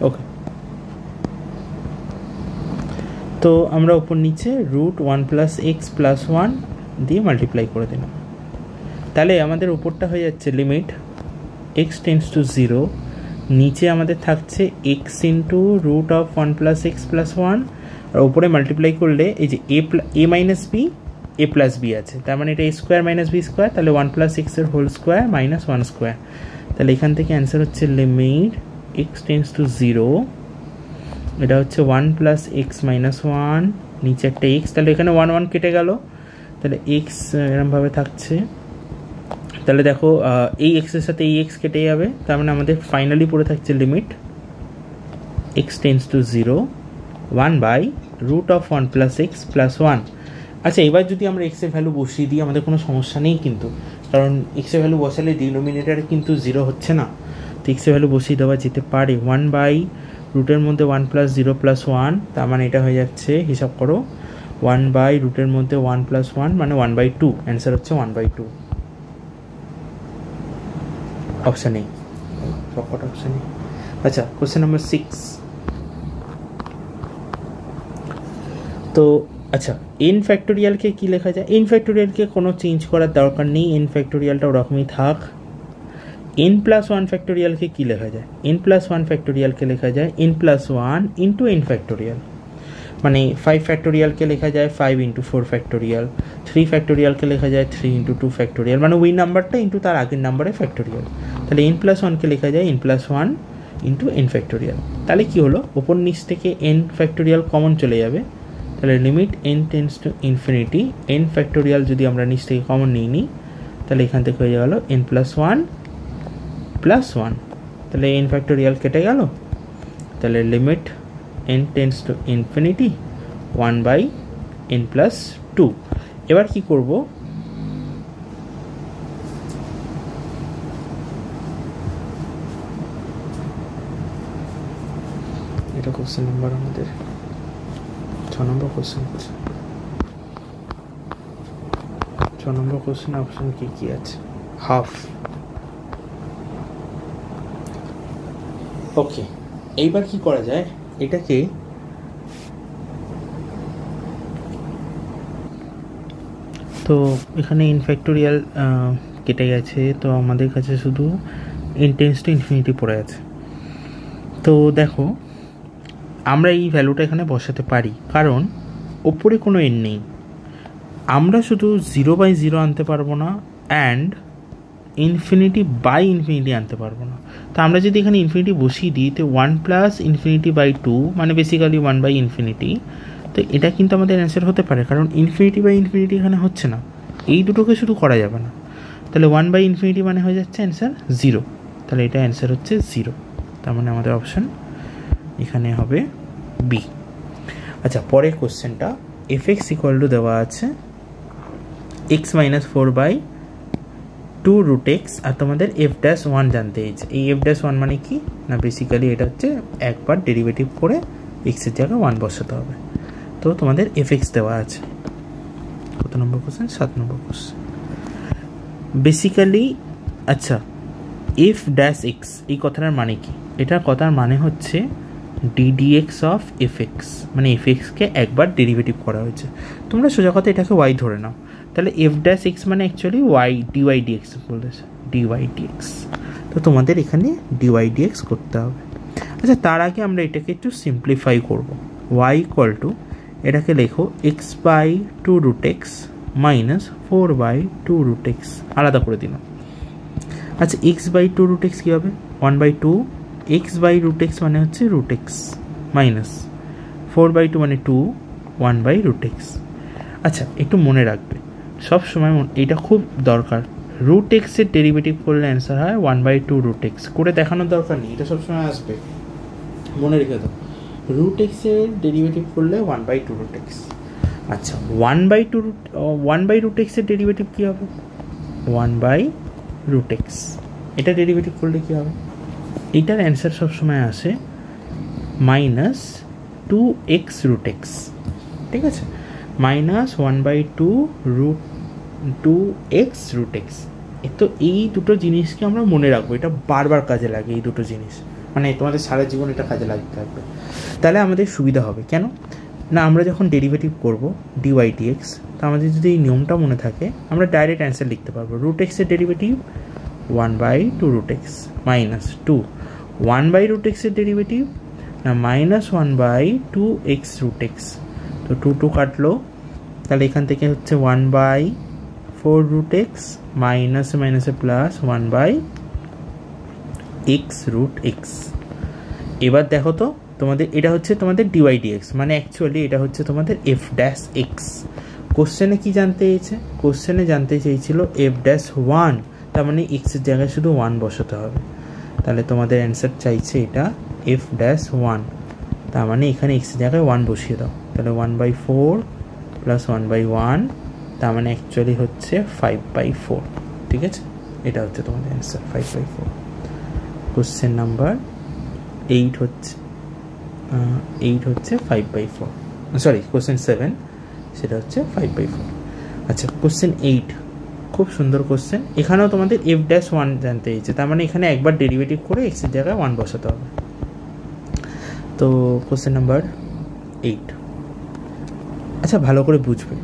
ওকে, তো আমরা উপর নিচে রুট 1 প্লাস এক্স প্লাস 1 দিয়ে মাল্টিপ্লাই করে দিলাম, তাহলে আমাদের উপরটা হয়ে যাচ্ছে লিমিট এক্স টেন্স টু 0, নিচে আমাদের থাকছে x into root of 1 plus x plus 1, আর উপরে মাল্টিপ্লাই করলে এই যে a minus b a plus b আছে, তার মানে এটা a square minus b square, তাহলে 1 প্লাস এক্সের হোল স্কোয়ার মাইনাস 1 স্কোয়ার। তাহলে এখান থেকে অ্যান্সার হচ্ছে লিমিট এক্স টেন্স টু 0, এটা হচ্ছে 1 প্লাস এক্স মাইনাস 1, নিচে একটা এক্স, তাহলে এখানে 1 1 কেটে গেল, তাহলে এক্স এরমভাবে থাকছে। তাহলে দেখো এই এক্সের সাথে এই এক্স কেটে যাবে, তার মানে আমাদের ফাইনালি পড়ে থাকছে limit x tends to 0 1 by root of 1 plus x plus 1। আচ্ছা, এবার যদি আমরা এক্সের ভ্যালু বসিয়ে দিই আমাদের কোনো সমস্যা নেই কিন্তু, কারণ এক্সের ভ্যালু বসালে ডিনোমিনেটারে কিন্তু 0 হচ্ছে না, তো এক্সের ভ্যালু বসিয়ে দেওয়া যেতে পারে। 1 বাই রুটের মধ্যে 1 প্লাস 0 প্লাস 1, তার মানে এটা হয়ে যাচ্ছে, হিসাব করো 1 বাই রুটের মধ্যে 1 প্লাস 1 মানে 1/2, অ্যান্সার হচ্ছে 1/2, অপশান এ, সবকটা অপশান এ। আচ্ছা, কোশ্চেন নাম্বার 6। তো আচ্ছা, এন ফ্যাক্টোরিয়ালকে কী লেখা যায়, এন ফ্যাক্টোরিয়ালকে কোনো চেঞ্জ করার দরকার নেই, এন ফ্যাক্টোরিয়ালটা ওরকমই থাক। এন প্লাস 1 ফ্যাক্টোরিয়ালকে কী লেখা যায়, এন প্লাস 1 ফ্যাক্টোরিয়ালকে লেখা যায় N plus 1 into N factorial, মানে 5 ফ্যাক্টোরিয়ালকে লেখা যায় 5 ইন্টু 4 ফ্যাক্টোরিয়াল, 3 ফ্যাক্টোরিয়ালকে লেখা যায় 3 ইন্টু 2 ফ্যাক্টোরিয়াল, মানে ওই নাম্বারটা ইন্টু তার আগের নাম্বারে ফ্যাক্টোরিয়াল। তাহলে এন প্লাস 1কে লেখা যায় N plus 1 into N factorial. তাহলে কী হলো, ওপর নিচ থেকে এন ফ্যাক্টোরিয়াল কমন চলে যাবে, তাহলে limit N tends to infinity, N factorial যদি আমরা নিচ থেকে কমন নিই তাহলে এখান থেকে হয়ে গেল এন প্লাস 1 প্লাস 1 তাহলে এন ফ্যাক্টোরিয়াল কেটে গেল, তাহলে limit n tends to infinity 1/n+2। এবার কি করব, এটা কোশ্চেন নাম্বার আমাদের 6 number question. 6 number question option কি আছে? হাফ। ওকে, এইবার কি করা যায়, এটাকে তো এখানে n ফ্যাক্টোরিয়াল কেটে গেছে, তো আমাদের কাছে শুধু n টেন্ডস টু ইনফিনিটি পড়ে আছে। তো দেখো আমরা এই ভ্যালুটা এখানে বসাতে পারি, কারণ ওপরে কোনো n নেই। আমরা শুধু 0/0 আনতে পারবো না, অ্যান্ড ইনফিনিটি আনতে পারবো না। তো আমরা যদি এখানে ইনফিনিটি বসিয়ে দিই, তো 1+∞/2 মানে বেসিক্যালি 1/∞। তো এটা কিন্তু আমাদের অ্যান্সার হতে পারে, কারণ ইনফিনিটি এখানে হচ্ছে না, এই দুটোকে শুধু করা যাবে না। তাহলে 1/∞ মানে হয়ে যাচ্ছে অ্যান্সার 0, তাহলে এটা অ্যান্সার হচ্ছে 0। তার মানে আমাদের অপশান এখানে হবে বি। আচ্ছা, পরের কোশ্চেনটা fx = দেওয়া আছে x-4/2√x, আর তোমাদের f'1 জানতে হয়েছে। এই f'1 মানে কি না, বেসিক্যালি এটা হচ্ছে একবার ডেরিভেটিভ করে x এর জায়গায় 1 বসাতে হবে। তো তোমাদের fx দেওয়া আছে। কত নম্বর কোশ্চেন? 7 নম্বর কোশ্চেন। বেসিক্যালি আচ্ছা, f'(x) এই কথাটার মানে কি? এটার কথার মানে হচ্ছে ddx অফ fx, মানে fx-কে একবার ডেরিভেটিভ করা হয়েছে। তোমরা সোজা কথা এটাকে y ধরে নাও, তাহলে f'(x) মানে অ্যাকচুয়ালি y dy/dx বলেছে, dy/dx। তো তোমাদের এখানে dy/dx করতে হবে। আচ্ছা, তার আগে আমরা এটাকে একটু সিম্পলিফাই করব। y = এটাকে লেখো x/2√x - 4/2√x, আলাদা করে দিলাম। আচ্ছা, x/2√x কী হবে? 1/2, x/√x মানে হচ্ছে √x মাইনাস 4/2 মানে 2, 1/√x। আচ্ছা, একটু মনে রাখবে সব সময়, এটা খুব দরকার, √x এর ডেরিভেটিভ করলে অ্যান্সার হয় 1/2√x। করে দেখানোর দরকার নেই, এটা সবসময় আসবে, মনে রেখে দাও। √x এর ডেরিভেটিভ করলে 1/2√x। আচ্ছা, 1/2√x এর ডেরিভেটিভ কী হবে? 1/√x। এটা ডেরিভেটিভ করলে কী হবে? এটার অ্যান্সার সবসময় আসে -2x√x, ঠিক আছে? -1/2√2x√x। তো এই দুটো জিনিসকে আমরা মনে রাখবো, এটা বারবার কাজে লাগে, এই দুটো জিনিস মানে তোমাদের সারা জীবন এটা কাজে লাগতে থাকবে। তাহলে আমাদের সুবিধা হবে কেন না, আমরা যখন ডেরিভেটিভ করব dy/dx, তো আমাদের যদি এই নিয়মটা মনে থাকে, আমরা ডাইরেক্ট অ্যান্সার লিখতে পারবো। √x এর ডেরিভেটিভ 1/2√x মাইনাস 2, 1/√x এর ডেরিভেটিভ না -1/2x√x। তো 2 কাটলো, তাহলে এখান থেকে হচ্ছে 1/4√x মাইনাসে মাইনাসে প্লাস 1/x√x। এবার দেখো তো তোমাদের এটা হচ্ছে তোমাদের dy/dx, মানে অ্যাকচুয়ালি এটা হচ্ছে তোমাদের f'(x). কোশ্চেনে কি জানতে চেয়েছে? কোশ্চেনে জানতে চেয়েছিল f'1, তার মানে x এর জায়গায় শুধু 1 বসাতে হবে। তাহলে তোমাদের অ্যান্সার চাইছে এটা f'1, তার মানে এখানে x এর জায়গায় 1 বসিয়ে দাও। তাহলে 1/4 প্লাস 1/1, তার মানে অ্যাকচুয়ালি হচ্ছে 5/4, ঠিক আছে? এটা হচ্ছে তোমাদের অ্যান্সার 5/4। কোশ্চেন নাম্বার 8 হচ্ছে 5/4, সরি কোশ্চেন 7, সেটা হচ্ছে 5/4। আচ্ছা, কোশ্চেন 8 খুব সুন্দর কোশ্চেন। এখানেও তোমাদের f'1 জানতে হয়েছে, তার মানে এখানে একবার ডেরিভেটিভ করে x এর জায়গায় 1 বসাতে হবে। তো কোশ্চেন নাম্বার 8, আচ্ছা ভালো করে বুঝবে,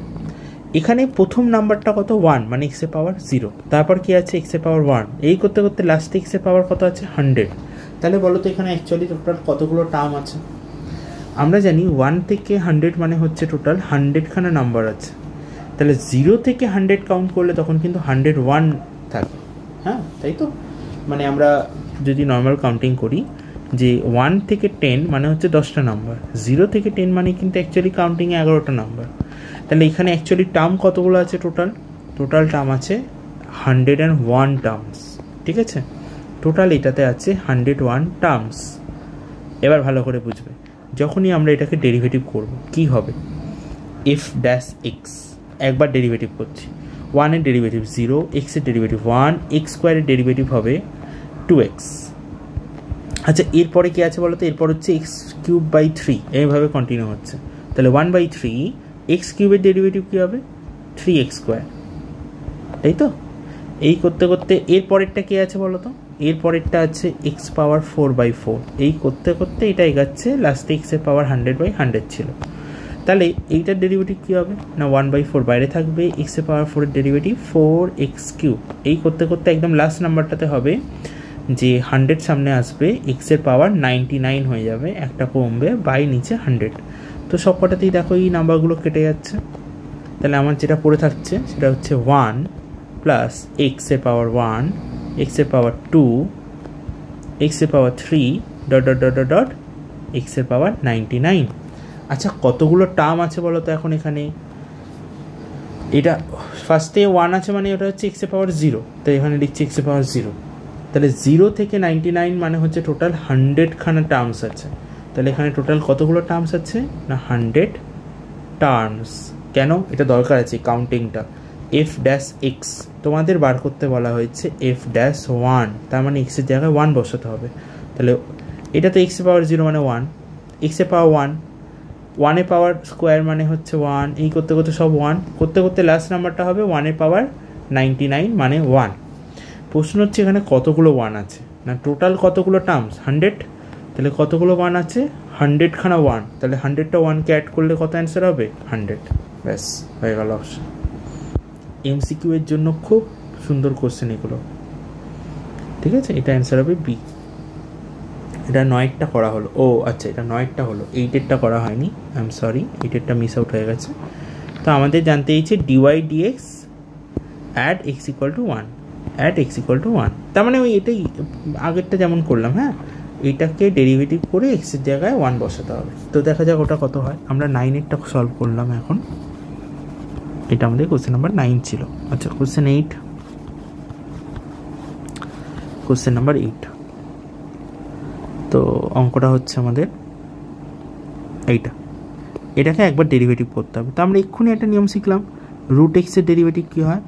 এখানে প্রথম নাম্বারটা কত? 1, মানে x এর পাওয়ার 0, তারপর কি আছে? x এর পাওয়ার 1, এই করতে করতে লাস্টে x এর পাওয়ার কত আছে? 100। তাহলে বলো তো এখানে অ্যাকচুয়ালি টোটাল কতগুলো টার্ম আছে? আমরা জানি 1 থেকে 100 মানে হচ্ছে টোটাল 100খানা নাম্বার আছে। তাহলে 0 থেকে 100 কাউন্ট করলে তখন কিন্তু 101 থাকে, হ্যাঁ তাই তো? মানে আমরা যদি নর্মাল কাউন্টিং করি যে 1 থেকে 10 মানে হচ্ছে 10টা নাম্বার, 0 থেকে 10 মানে কিন্তু অ্যাকচুয়ালি কাউন্টিংয়ে 11টা নাম্বার। তাহলে এখানে অ্যাকচুয়ালি টার্ম কতগুলো আছে? টোটাল টার্ম আছে 101 টার্মস, ঠিক আছে? টোটাল এটাতে আছে 101 টার্মস। এবার ভালো করে বুঝবে, যখনই আমরা এটাকে ডেরিভেটিভ করব কি হবে, এফ ড্যাশ এক্স একবার ডেরিভেটিভ করছি, 1 এর ডেরিভেটিভ 0, এক্স এর ডেরিভেটিভ 1, এক্স স্কোয়ারের ডেরিভেটিভ হবে 2x। আচ্ছা এরপরে কি আছে বলো তো, এরপর হচ্ছে এক্স কিউব বাই 3, এইভাবে কন্টিনিউ হচ্ছে। তাহলে 1/3 এক্স কিউবের ডেরিভেটিভ কী হবে, 3x স্কোয়ার, তাই তো? এই করতে করতে এর পরেরটা কী আছে বলো তো, এর পরেরটা আছে এক্স পাওয়ার 4/4। এই করতে করতে এটা এগাচ্ছে, লাস্টে এক্সের পাওয়ার 100/100 ছিল। তাহলে এইটার ডেরিভেটিভ কী হবে না, 1/4 বাইরে থাকবে, এক্সের পাওয়ার 4 এর ডেরিভেটিভ 4x³ এই করতে করতে একদম লাস্ট নাম্বারটাতে হবে যে 100 সামনে আসবে, এক্সের পাওয়ার 99 হয়ে যাবে, একটা কমবে, বাই নিচে 100। তো সব কটাতেই দেখো এই নাম্বারগুলো কেটে যাচ্ছে। তাহলে আমার যেটা পড়ে থাকছে সেটা হচ্ছে 1 প্লাস এক্সের পাওয়ার 1, এক্সের পাওয়ার 2, এক্সের পাওয়ার 3 dot dot dot dot dot এক্সের পাওয়ার 99। আচ্ছা কতগুলো টার্ম আছে বলো তো এখন এখানে, এটা ফার্স্টে 1 আছে মানে ওটা হচ্ছে এক্সের পাওয়ার 0, তো এখানে লিখছি এক্সের পাওয়ার 0। তাহলে 0 থেকে 99 মানে হচ্ছে টোটাল 100খানা টার্মস আছে। তাহলে এখানে টোটাল কতগুলো টার্মস আছে না 100 টার্মস। কেন এটা দরকার আছে কাউন্টিংটা, এফ ড্যাশ এক্স তোমাদের বার করতে বলা হয়েছে এফ ড্যাশ 1, তার মানে এক্সের জায়গায় 1 বসাতে হবে। তাহলে এটা তো এক্সের পাওয়ার 0 মানে 1, এক্সের পাওয়ার 1, 1 এর পাওয়ার স্কোয়ার মানে হচ্ছে 1, এই করতে করতে সব 1 করতে করতে লাস্ট নাম্বারটা হবে 1 এর পাওয়ার 99 মানে 1। প্রশ্ন হচ্ছে এখানে কতগুলো 1 আছে না, টোটাল কতগুলো টার্মস 100, তাহলে কতগুলো 1 আছে 100খানা 1, তাহলে 100টা 1কে অ্যাড করলে কত অ্যান্সার হবে 100। ব্যাস হয়ে গেল অপশন। এমসিকিউ এর জন্য খুব সুন্দর কোশ্চেন এগুলো, ঠিক আছে? এটা অ্যান্সার হবে বি। এটা 9টা করা হলো, ও আচ্ছা এটা 9টা হলো, 8এরটা করা হয়নি, আই এম সরি, 8এরটা মিস আউট হয়ে গেছে। তো আমাদের জানতে চাইছে dy dx at X equal to 1, at X equal to 1, তার মানে ওই এটাই আগেরটা যেমন করলাম, হ্যাঁ এটাকে ডেরিভেটিভ করে এক্সের জায়গায় 1 বসাতে হবে। তো দেখা যাক ওটা কত হয়। আমরা 9এরটা সলভ করলাম এখন, এটা আমাদের কোশ্চেন নাম্বার 9 ছিল। আচ্ছা কোশ্চেন 8, কোশ্চেন নাম্বার 8, তো অঙ্কটা হচ্ছে আমাদের এইটা, এটাকে একবার ডেরিভেটিভ করতে হবে। তো আমরা এক্ষুনি একটা নিয়ম শিখলাম, রুট এক্সের ডেরিভেটিভ কী হয়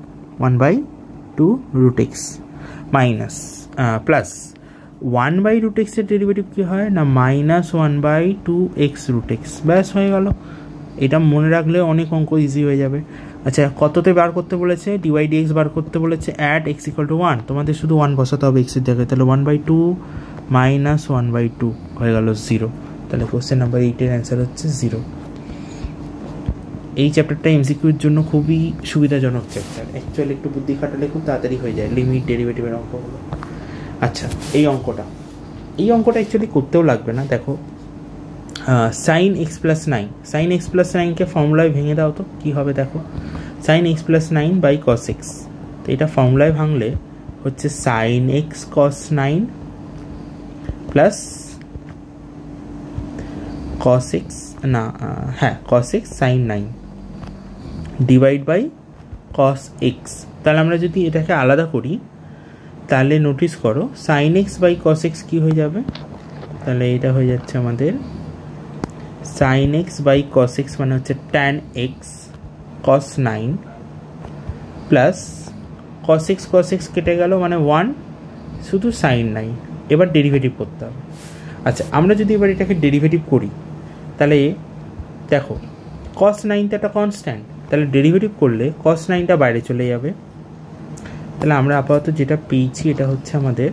1/2 root x minus plus 1/√x এর ডেরিভেটিভ কী হয় না -1/2x রুট এক্স। ব্যাস হয়ে গেল, এটা মনে রাখলে অনেক অঙ্ক ইজি হয়ে যাবে। আচ্ছা কততে বার করতে বলেছে, ডিওয়াই ডিএক্স বার করতে বলেছে অ্যাট এক্স ইকুয়াল টু 1, তোমাদের শুধু 1 বসাতে হবে এক্সের জায়গায়। তাহলে 1/2 মাইনাস 1/2 হয়ে গেল 0। তাহলে কোশ্চেন নাম্বার 8-এর অ্যান্সার হচ্ছে 0। এই চ্যাপ্টারটা এমসিকিউর জন্য খুবই সুবিধাজনক চ্যাপ্টার, অ্যাকচুয়ালি একটু বুদ্ধি খাটালে খুব তাড়াতাড়ি হয়ে যায় লিমিট ডেরিভেটিভের অঙ্কগুলো। আচ্ছা এই অঙ্কটা অ্যাকচুয়ালি করতেও লাগবে না, দেখো sine X plus 9, sine X plus 9কে ফর্মুলায় ভেঙে দাও তো কী হবে দেখো, sine X plus 9 by cos X. তো এটা ফর্মুলায় ভাঙলে হচ্ছে sine X cos 9 plus cos X, না হ্যাঁ cos X sine 9 divide by cos X. তাহলে আমরা যদি এটাকে আলাদা করি তাহলে নোটিস করো sine x by cos X কী হয়ে যাবে, তাহলে এটা হয়ে যাচ্ছে আমাদের sine x by cos x মানে হচ্ছে tan x cos 9 plus cos x কেটে গেল মানে 1, শুধু সাইন 9। এবার ডেরিভেটিভ করতে হবে। আচ্ছা আমরা যদি এবার এটাকে ডেরিভেটিভ করি তাহলে দেখো কস 9টা একটা কনস্ট্যান্ট, তাহলে ডেরিভেটিভ করলে কস 9টা বাইরে চলে যাবে। তাহলে আমরা আপাতত যেটা পেয়েছি এটা হচ্ছে আমাদের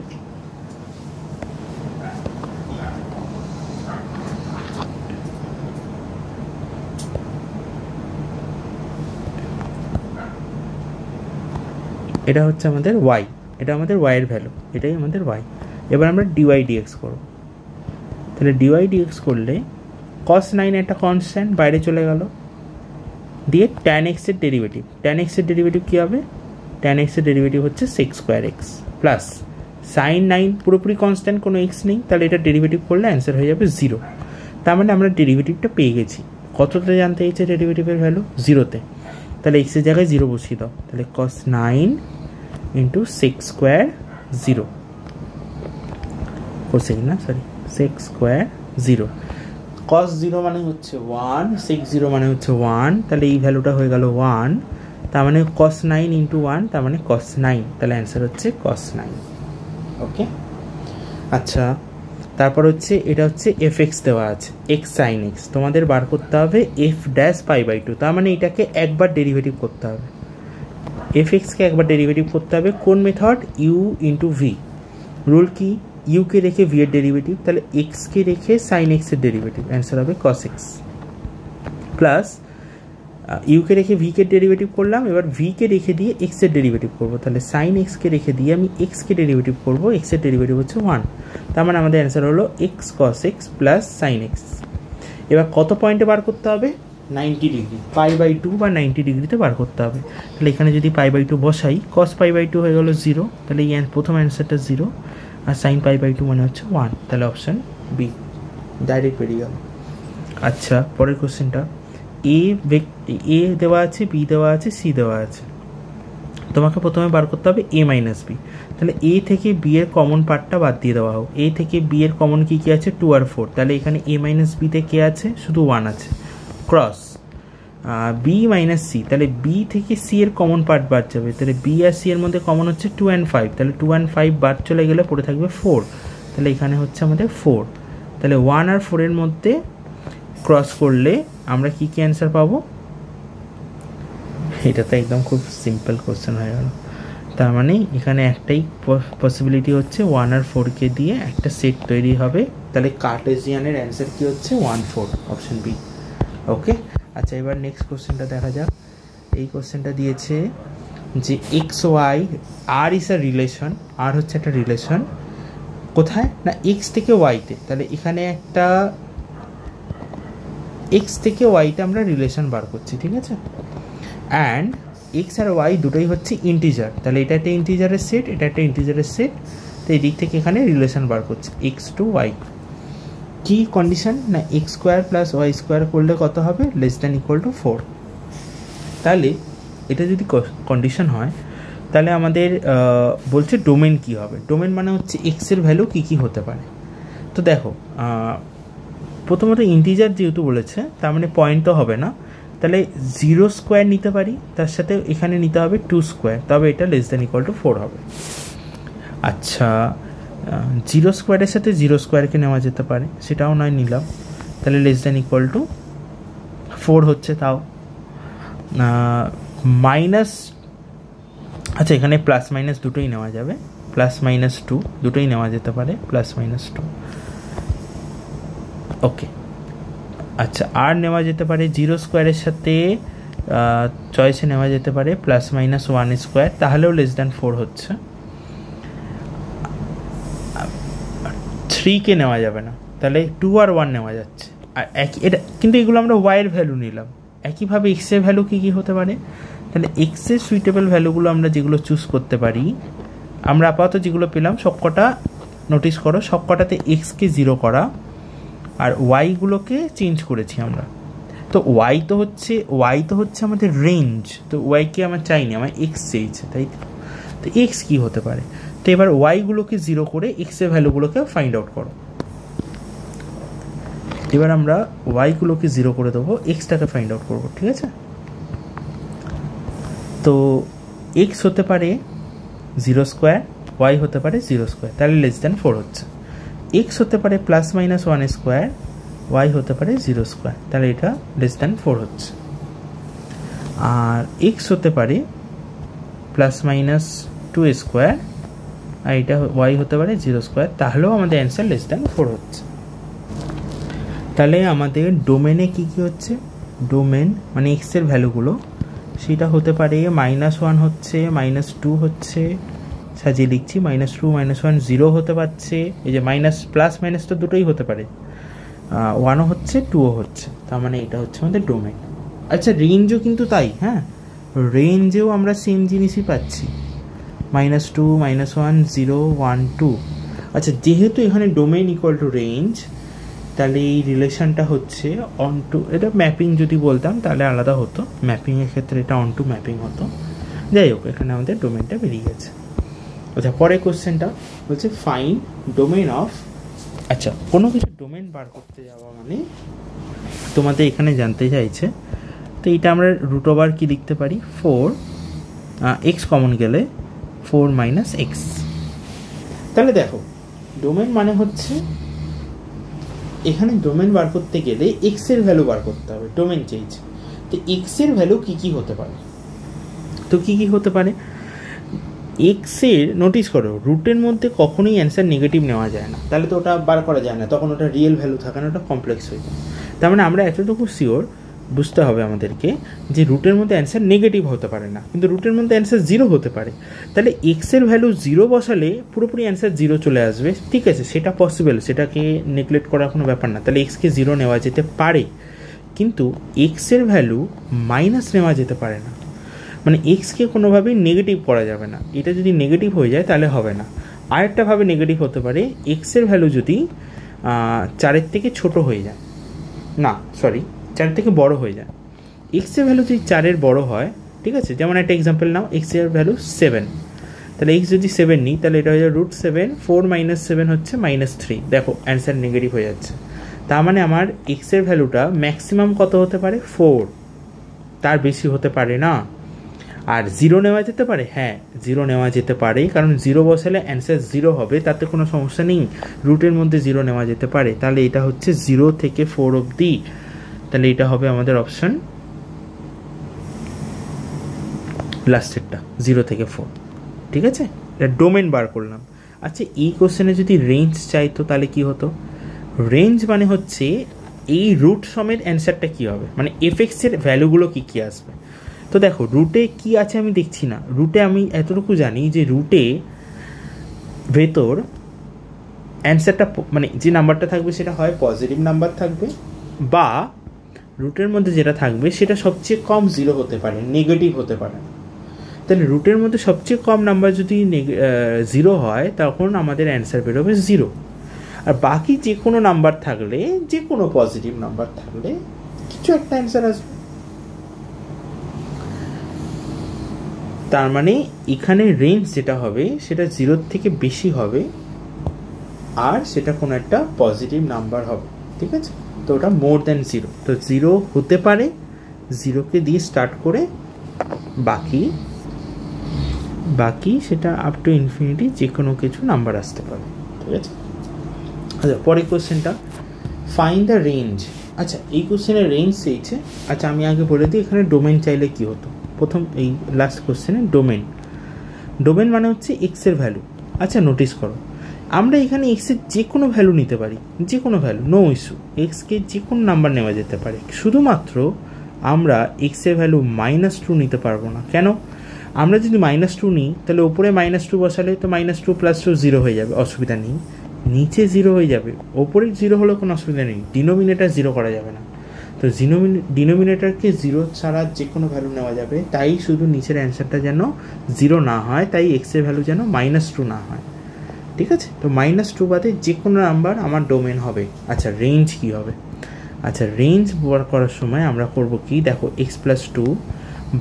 এটা হচ্ছে আমাদের y, এটা আমাদের y এর ভ্যালু, এটাই আমাদের y। এবার আমরা ডিওয়াই ডিএক্স করব, তাহলে ডিওয়াই ডিএক্স করলে cos 9 একটা কনস্ট্যান্ট বাইরে চলে গেল, দিয়ে tan x এর ডেরিভেটিভ, tan x এর ডেরিভেটিভ কী হবে, tan x এর ডেরিভেটিভ হচ্ছে sec square x plus sign 9 পুরোপুরি কনস্ট্যান্ট, কোনো x নেই, তাহলে এটা ডেরিভেটিভ করলে অ্যান্সার হয়ে যাবে 0। তার মানে আমরা ডেরিভেটিভটা পেয়ে গেছি। কততে জানতে চাইছে ডেরিভেটিভের ভ্যালু 0-তে, তাহলে x এর জায়গায় 0 বসিয়ে দাও, তাহলে cos 9 into sec square 0 cosec না সরি সেক স্কোয়ার 0, cos 0 মানে হচ্ছে 1, sec 0 মানে হচ্ছে 1, তাহলে এই ভ্যালুটা হয়ে গেল 1, তার মানে cos 9 ইন্টু 1 তার মানে cos 9, তাহলে অ্যান্সার হচ্ছে cos 9। ওকে, আচ্ছা তারপর হচ্ছে এটা হচ্ছে fx দেওয়া আছে x sin x, তোমাদের বার করতে হবে f ড্যাশ পাই বাই 2, তার মানে এটাকে একবার ডেরিভেটিভ করতে হবে, fx-কে একবার ডেরিভেটিভ করতে হবে। কোন method? u into V. Rule কি? u কে রেখে v এর ডেরিভেটিভ, তাহলে x কে রেখে sin x এর ডেরিভেটিভ, অ্যান্সার হবে cos x, প্লাস u কে রেখে v কে ডেরিভেটিভ করলাম, এবার v কে রেখে দিয়ে x এর ডেরিভেটিভ করবো, তাহলে sin x কে রেখে দিয়ে আমি x কে ডেরিভেটিভ করবো, x এর ডেরিভেটিভ হচ্ছে 1, তার মানে আমাদের অ্যান্সার হলো x cos x plus sin x। এবার কত পয়েন্টে বার করতে হবে? 90 ডিগ্রি, পাই বাই 2 বা 90 ডিগ্রিতে বার করতে হবে। তাহলে এখানে যদি পাই বাই 2 বসাই, cos পাই বাই 2 হয়ে গেল 0, তাহলে এই প্রথম অ্যান্সারটা 0, আর sin পাই বাই 2 মানে হচ্ছে 1, তাহলে অপশান বি ডাইরেক্ট বেরিয়ে গেল। আচ্ছা পরের কোশ্চেনটা, এ দেওয়া আছে, বি দেওয়া আছে, সি দেওয়া আছে, তোমাকে প্রথমে বার করতে হবে a মাইনাস বি। তাহলে a থেকে b এর কমন পার্টটা বাদ দিয়ে দেওয়া হোক, a থেকে b এর কমন কি কি আছে? 2 আর 4, তাহলে এখানে a মাইনাস বিতে কে আছে? শুধু 1 আছে, ক্রস b মাইনাস সি, তাহলে b থেকে c এর কমন পার্ট বাদ যাবে, তাহলে b আর c এর মধ্যে কমন হচ্ছে 2 and 5, তাহলে 2 and 5 বাদ চলে গেলে পড়ে থাকবে 4, তাহলে এখানে হচ্ছে আমাদের 4, তাহলে 1 আর 4 এর মধ্যে ক্রস করলে আমরা কি কি অ্যান্সার পাবো? এটা তো একদম খুব সিম্পল কোশ্চেন হয়ে গেল, তার মানে এখানে একটাই পসিবিলিটি হচ্ছে 1 আর 4কে দিয়ে একটা সেট তৈরি হবে, তাহলে কার্টেসিয়ানের অ্যান্সার কি হচ্ছে? 1 4, অপশন বি। ওকে, আচ্ছা এবার নেক্সট কোশ্চেনটা দেখা যাক। এই কোশ্চেনটা দিয়েছে যে এক্স ওয়াই আর ইস আ রিলেশন, আর হচ্ছে একটা রিলেশন কোথায় না এক্স থেকে ওয়াইতে, তাহলে এখানে একটা এক্স থেকে ওয়াইতে আমরা রিলেশন বার করছি, ঠিক আছে, অ্যান্ড এক্স আর ওয়াই দুটোই হচ্ছে ইন্টিজার, তাহলে এটা একটা ইন্টিজারের সেট, এটা একটা ইন্টিজারের সেট, তো এই দিক থেকে এখানে রিলেশন বার করছি এক্স টু ওয়াই। কি কন্ডিশন না x square plus y square করলে কত হবে? Less than equal to 4। তাহলে এটা যদি কন্ডিশন হয় তাহলে আমাদের বলছে ডোমেন কি হবে। ডোমেন মানে হচ্ছে এক্সের ভ্যালু কী কী হতে পারে। তো দেখো প্রথমত ইন্টিজার যেহেতু বলেছে তার মানে পয়েন্ট তো হবে না, তাহলে 0 স্কোয়ার নিতে পারি, তার সাথে এখানে নিতে হবে 2 স্কোয়ার, তবে এটা লেস দ্যান ইকুয়াল টু 4 হবে। আচ্ছা 0 স্কোয়ারের সাথে 0 স্কোয়ারকে নেওয়া যেতে পারে, সেটাও নয় নিলাম, তাহলে লেস দ্যান ইকুয়াল টু 4 হচ্ছে। তাও মাইনাস, আচ্ছা এখানে প্লাস মাইনাস দুটোই নেওয়া যাবে, প্লাস মাইনাস 2 দুটোই নেওয়া যেতে পারে, প্লাস মাইনাস 2। ওকে, আচ্ছা আর নেওয়া যেতে পারে 0 স্কোয়ারের সাথে চয়েসে নেওয়া যেতে পারে প্লাস মাইনাস 1 স্কোয়ার, তাহলেও লেস দ্যান 4 হচ্ছে। 3কে নেওয়া যাবে না, তাহলে 2 আর 1 নেওয়া যাচ্ছে, আর একই এটা কিন্তু এগুলো আমরা ওয়াইয়ের ভ্যালু নিলাম। একইভাবে এক্সের ভ্যালু কী কী হতে পারে, তাহলে এক্সের সুইটেবল ভ্যালুগুলো আমরা যেগুলো চুজ করতে পারি, আমরা আপাতত যেগুলো পেলাম সবকটা নোটিস করো, সবকটাতে এক্সকে 0 করা আর ওয়াইগুলোকে চেঞ্জ করেছি আমরা। তো ওয়াই তো হচ্ছে আমাদের রেঞ্জ, তো ওয়াইকে আমার চাইনি, আমার এক্স চেয়েছে, তাই তো এক্স কী হতে পারে। তো এবার ওয়াইগুলোকে 0 করে এক্সের ভ্যালুগুলোকে ফাইন্ড আউট করো। এবার আমরা ওয়াইগুলোকে 0 করে দেবো, এক্সটাকে ফাইন্ড আউট করবো, ঠিক আছে। তো এক্স হতে পারে 0 স্কোয়ার, ওয়াই হতে পারে 0 স্কোয়ার, তাহলে লেস দ্যান 4 হচ্ছে। এক্স হতে পারে প্লাস মাইনাস 1 স্কোয়ার, ওয়াই হতে পারে 0 স্কোয়ার, তাহলে এটা লেস দ্যান 4 হচ্ছে। আর এক্স হতে পারে প্লাস মাইনাস 2 স্কোয়ার, আর এটা ওয়াই হতে পারে 0 স্কোয়ার, তাহলেও আমাদের অ্যান্সার লেস দ্যান 4 হচ্ছে। তাহলে আমাদের ডোমেনে কী কী হচ্ছে, ডোমেন মানে এক্সের ভ্যালুগুলো, সেটা হতে পারে -1 হচ্ছে, -2 হচ্ছে, সাজিয়ে লিখছি -2 -1 0 হতে পারছে, এই যে মাইনাস প্লাস মাইনাস তো দুটোই হতে পারে, 1ও হচ্ছে 2ও হচ্ছে, তার মানে এটা হচ্ছে আমাদের ডোমেন। আচ্ছা রেঞ্জও কিন্তু তাই, হ্যাঁ রেঞ্জেও আমরা সেম জিনিসই পাচ্ছি, -2 -1 0 1 2। আচ্ছা যেহেতু এখানে ডোমেন ইকুয়াল টু রেঞ্জ, তাহলে এই রিলেশনটা হচ্ছে অন টু, এটা ম্যাপিং যদি বলতাম তাহলে আলাদা হতো, ম্যাপিংয়ের ক্ষেত্রে এটা অন টু ম্যাপিং হতো। যাই হোক এখানে আমাদের ডোমেনটা বেরিয়ে গেছে। আচ্ছা পরের কোশ্চেনটা বলছে ফাইন্ড ডোমেন অফ আচ্ছা, কোনো কিছু ডোমেন বার করতে যাওয়া মানে তোমাদের এখানে জানতে চাইছে, তো এটা আমরা রুট ওভার কি লিখতে পারি, 4 এক্স কমন গেলে 4 মাইনাস এক্স। তাহলে দেখো ডোমেন মানে হচ্ছে এখানে ডোমেন বার করতে গেলে এক্স এর ভ্যালু বার করতে হবে, ডোমেন চেয়েছে। তো এক্স এর ভ্যালু কী কী হতে পারে, তো কী কী হতে পারে, এক্সের নোটিস করো রুটের মধ্যে কখনোই অ্যান্সার নেগেটিভ নেওয়া যায় না, তাহলে তো ওটা বার করা যায় না, তখন ওটা রিয়েল ভ্যালু থাকে না, ওটা কমপ্লেক্স হয়ে যায়। তার মানে আমরা এতটুকু শিওর বুঝতে হবে আমাদেরকে যে রুটের মধ্যে অ্যান্সার নেগেটিভ হতে পারে না, কিন্তু রুটের মধ্যে অ্যান্সার 0 হতে পারে। তাহলে এক্সের ভ্যালু 0 বসালে পুরোপুরি অ্যান্সার 0 চলে আসবে, ঠিক আছে, সেটা পসিবল, সেটাকে নেগলেক্ট করার কোনো ব্যাপার না। তাহলে এক্সকে 0 নেওয়া যেতে পারে, কিন্তু এক্সের ভ্যালু মাইনাস নেওয়া যেতে পারে না, মানে এক্সকে কোনোভাবেই নেগেটিভ করা যাবে না। এটা যদি নেগেটিভ হয়ে যায় তাহলে হবে না। আরেকটাভাবে নেগেটিভ হতে পারে, এক্সের ভ্যালু যদি 4-এর থেকে ছোট হয়ে যায়, না সরি 4 থেকে বড় হয়ে যায়। এক্সের ভ্যালু যদি 4-এর বড় হয়, ঠিক আছে, যেমন একটা এক্সাম্পল নাও, এক্সের ভ্যালু 7, তাহলে এক্স যদি 7 নিই তাহলে এটা হয়ে যাবে √7, 4 মাইনাস 7 হচ্ছে -3। দেখো অ্যান্সার নেগেটিভ হয়ে যাচ্ছে। তার মানে আমার এক্সের ভ্যালুটা ম্যাক্সিমাম কত হতে পারে, 4, তার বেশি হতে পারে না। আর 0 নেওয়া যেতে পারে, হ্যাঁ 0 নেওয়া যেতে পারে, কারণ 0 বসালে অ্যান্সার 0 হবে, তাতে কোনো সমস্যা নেই, রুটের মধ্যে 0 নেওয়া যেতে পারে। তাহলে এটা হচ্ছে 0 থেকে 4 অবধি, তাহলে এটা হবে আমাদের অপশন লাস্টেরটা, 0 থেকে 4, ঠিক আছে, এটা ডোমেন বার করলাম। আচ্ছা এই কোশ্চেনে যদি রেঞ্জ চাইতো তাহলে কি হতো, রেঞ্জ মানে হচ্ছে এই রুট সমের অ্যান্সারটা কী হবে, মানে এফএক্সের ভ্যালুগুলো কী কী আসবে। তো দেখো রুটে কি আছে আমি দেখছি না, রুটে আমি এতটুকু জানি যে রুটে ভেতর অ্যান্সারটা মানে যে নাম্বারটা থাকবে সেটা হয় পজিটিভ নাম্বার থাকবে, বা রুটের মধ্যে যেটা থাকবে সেটা সবচেয়ে কম 0 হতে পারে, নেগেটিভ হতে পারে। তাহলে রুটের মধ্যে সবচেয়ে কম নাম্বার যদি 0 হয় তখন আমাদের অ্যান্সার বেরোবে 0, আর বাকি যে কোনো নাম্বার থাকলে, যে কোনো পজিটিভ নাম্বার থাকলে কিছু একটা অ্যান্সার আসবে। তার মানে এখানে রেঞ্জ যেটা হবে সেটা 0 থেকে বেশি হবে, আর সেটা কোনো একটা পজিটিভ নাম্বার হবে, ঠিক আছে, তো ওটা মোর দ্যান 0, তো 0 হতে পারে, 0কে দিয়ে স্টার্ট করে বাকি সেটা আপ টু ইনফিনিটি যে কোনো কিছু নাম্বার আসতে পারে, ঠিক আছে। আচ্ছা পরের কোশ্চেনটা, ফাইন্ড দ্য রেঞ্জ। আচ্ছা এই কোশ্চেনের রেঞ্জ চেয়েছে। আচ্ছা আমি আগে বলে দিই এখানে ডোমেন চাইলে কি হতো। প্রথম এই লাস্ট কোশ্চেনে ডোমেন মানে হচ্ছে এক্সের ভ্যালু। আচ্ছা নোটিস করো আমরা এখানে এক্সের যে কোনো ভ্যালু নিতে পারি, যে কোনো ভ্যালু, নো ইস্যু, এক্সকে যে কোনো নাম্বার নেওয়া যেতে পারে, শুধুমাত্র আমরা এক্সের ভ্যালু -2 নিতে পারবো না। কেন, আমরা যদি -2 নিই তাহলে ওপরে -2 বসালে তো -2 + 2 0 হয়ে যাবে, অসুবিধা নেই, নিচে 0 হয়ে যাবে, ওপরে 0 হলেও কোনো অসুবিধা নেই, ডিনোমিনেটার 0 করা যাবে না, তো ডিনোমিনেটারকে 0 ছাড়া যে কোনো ভ্যালু নেওয়া যাবে, তাই শুধু নিচের অ্যান্সারটা যেন 0 না হয়, তাই এক্সের ভ্যালু যেন -2 না হয়, ঠিক আছে। তো -2 বাদে যে কোনো নাম্বার আমার ডোমেন হবে। আচ্ছা রেঞ্জ কি হবে, আচ্ছা রেঞ্জ বার করার সময় আমরা করব কি, দেখো x + 2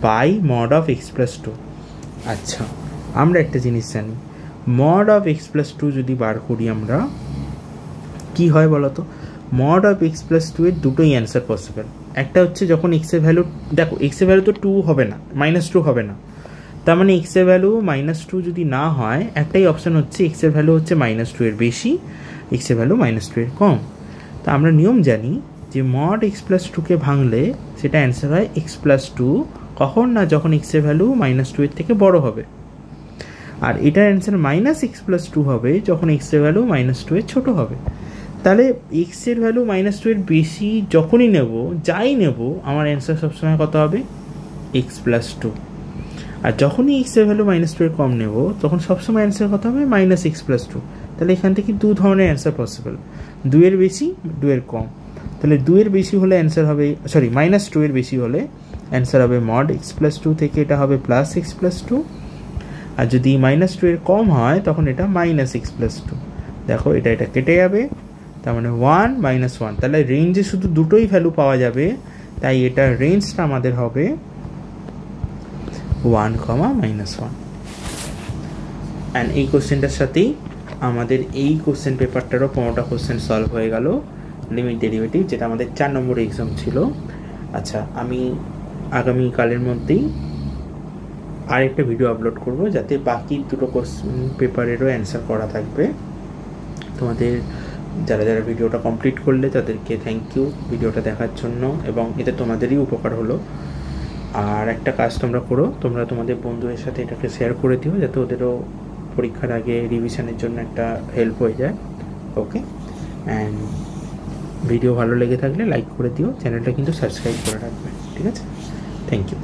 by mod of x + 2। আচ্ছা আমরা একটা জিনিস জানি, mod of x + 2 যদি বার করি আমরা কি হয় বলো তো, mod of x + 2 এর দুটোই অ্যান্সার পসিবল। একটা হচ্ছে যখন x এর ভ্যালু, দেখো x এর ভ্যালু তো 2 হবে না, -2 হবে না, তার মানে x এর ভ্যালু -2 যদি না হয়, একটাই অপশান হচ্ছে x এর ভ্যালু হচ্ছে -2 এর বেশি, x এর ভ্যালু -2 এর কম। তা আমরা নিয়ম জানি যে mod x + 2 কে ভাঙলে সেটা অ্যান্সার হয় x + 2, কখন না যখন x এর ভ্যালু -2 এর থেকে বড় হবে, আর এটার অ্যান্সার -x + 2 হবে যখন x এর ভ্যালু -2 এর ছোট হবে। তাহলে x এর ভ্যালু -2 এর বেশি যখনই নেব, যাই নেব, আমার অ্যান্সার সবসময় কত হবে, x + 2, আর যখনই x এর ভ্যালু -2 এর কম নেব তখন সবসময় অ্যান্সার কত হবে, -x + 2। তাহলে এখান থেকে দু ধরনের অ্যান্সার পসিবল, 2 এর বেশি, 2 এর কম। তাহলে 2 এর বেশি হলে অ্যান্সার হবে, সরি -2 এর বেশি হলে অ্যান্সার হবে mod x + 2 থেকে এটা হবে +x + 2, আর যদি -2 এর কম হয় তখন এটা -x + 2। দেখো এটা কেটে যাবে, তার মানে 1 - 1, তাহলে রেঞ্জে শুধু দুটোই ভ্যালু পাওয়া যাবে, তাই এটা রেঞ্জটা আমাদের হবে 1, -1। অ্যান্ড এই কোশ্চেনটার সাথেই আমাদের এই কোশ্চেন পেপারটারও 15টা কোশ্চেন সলভ হয়ে গেল লিমিট ডেরিভেটিভ, যেটা আমাদের 4 নম্বর এক্সাম ছিল। আচ্ছা, আমি আগামীকালের মধ্যেই আরেকটা ভিডিও আপলোড করব, যাতে বাকি দুটো কোশ্চেন পেপারেরও অ্যান্সার করা থাকবে। তোমাদের যারা যারা ভিডিওটা কমপ্লিট করলে তাদেরকে থ্যাংক ইউ ভিডিওটা দেখার জন্য, এবং এতে তোমাদেরই উপকার হলো। আর একটা কাজ তোমরা করো, তোমরা তোমাদের বন্ধুদের সাথে এটাকে শেয়ার করে দিও, যাতে ওদেরও পরীক্ষার আগে রিভিশনের জন্য একটা হেল্প হয়ে যায়। ওকে, অ্যান্ড ভিডিও ভালো লেগে থাকলে লাইক করে দিও, চ্যানেলটা কিন্তু সাবস্ক্রাইব করে রাখবে। ঠিক আছে, থ্যাংক ইউ।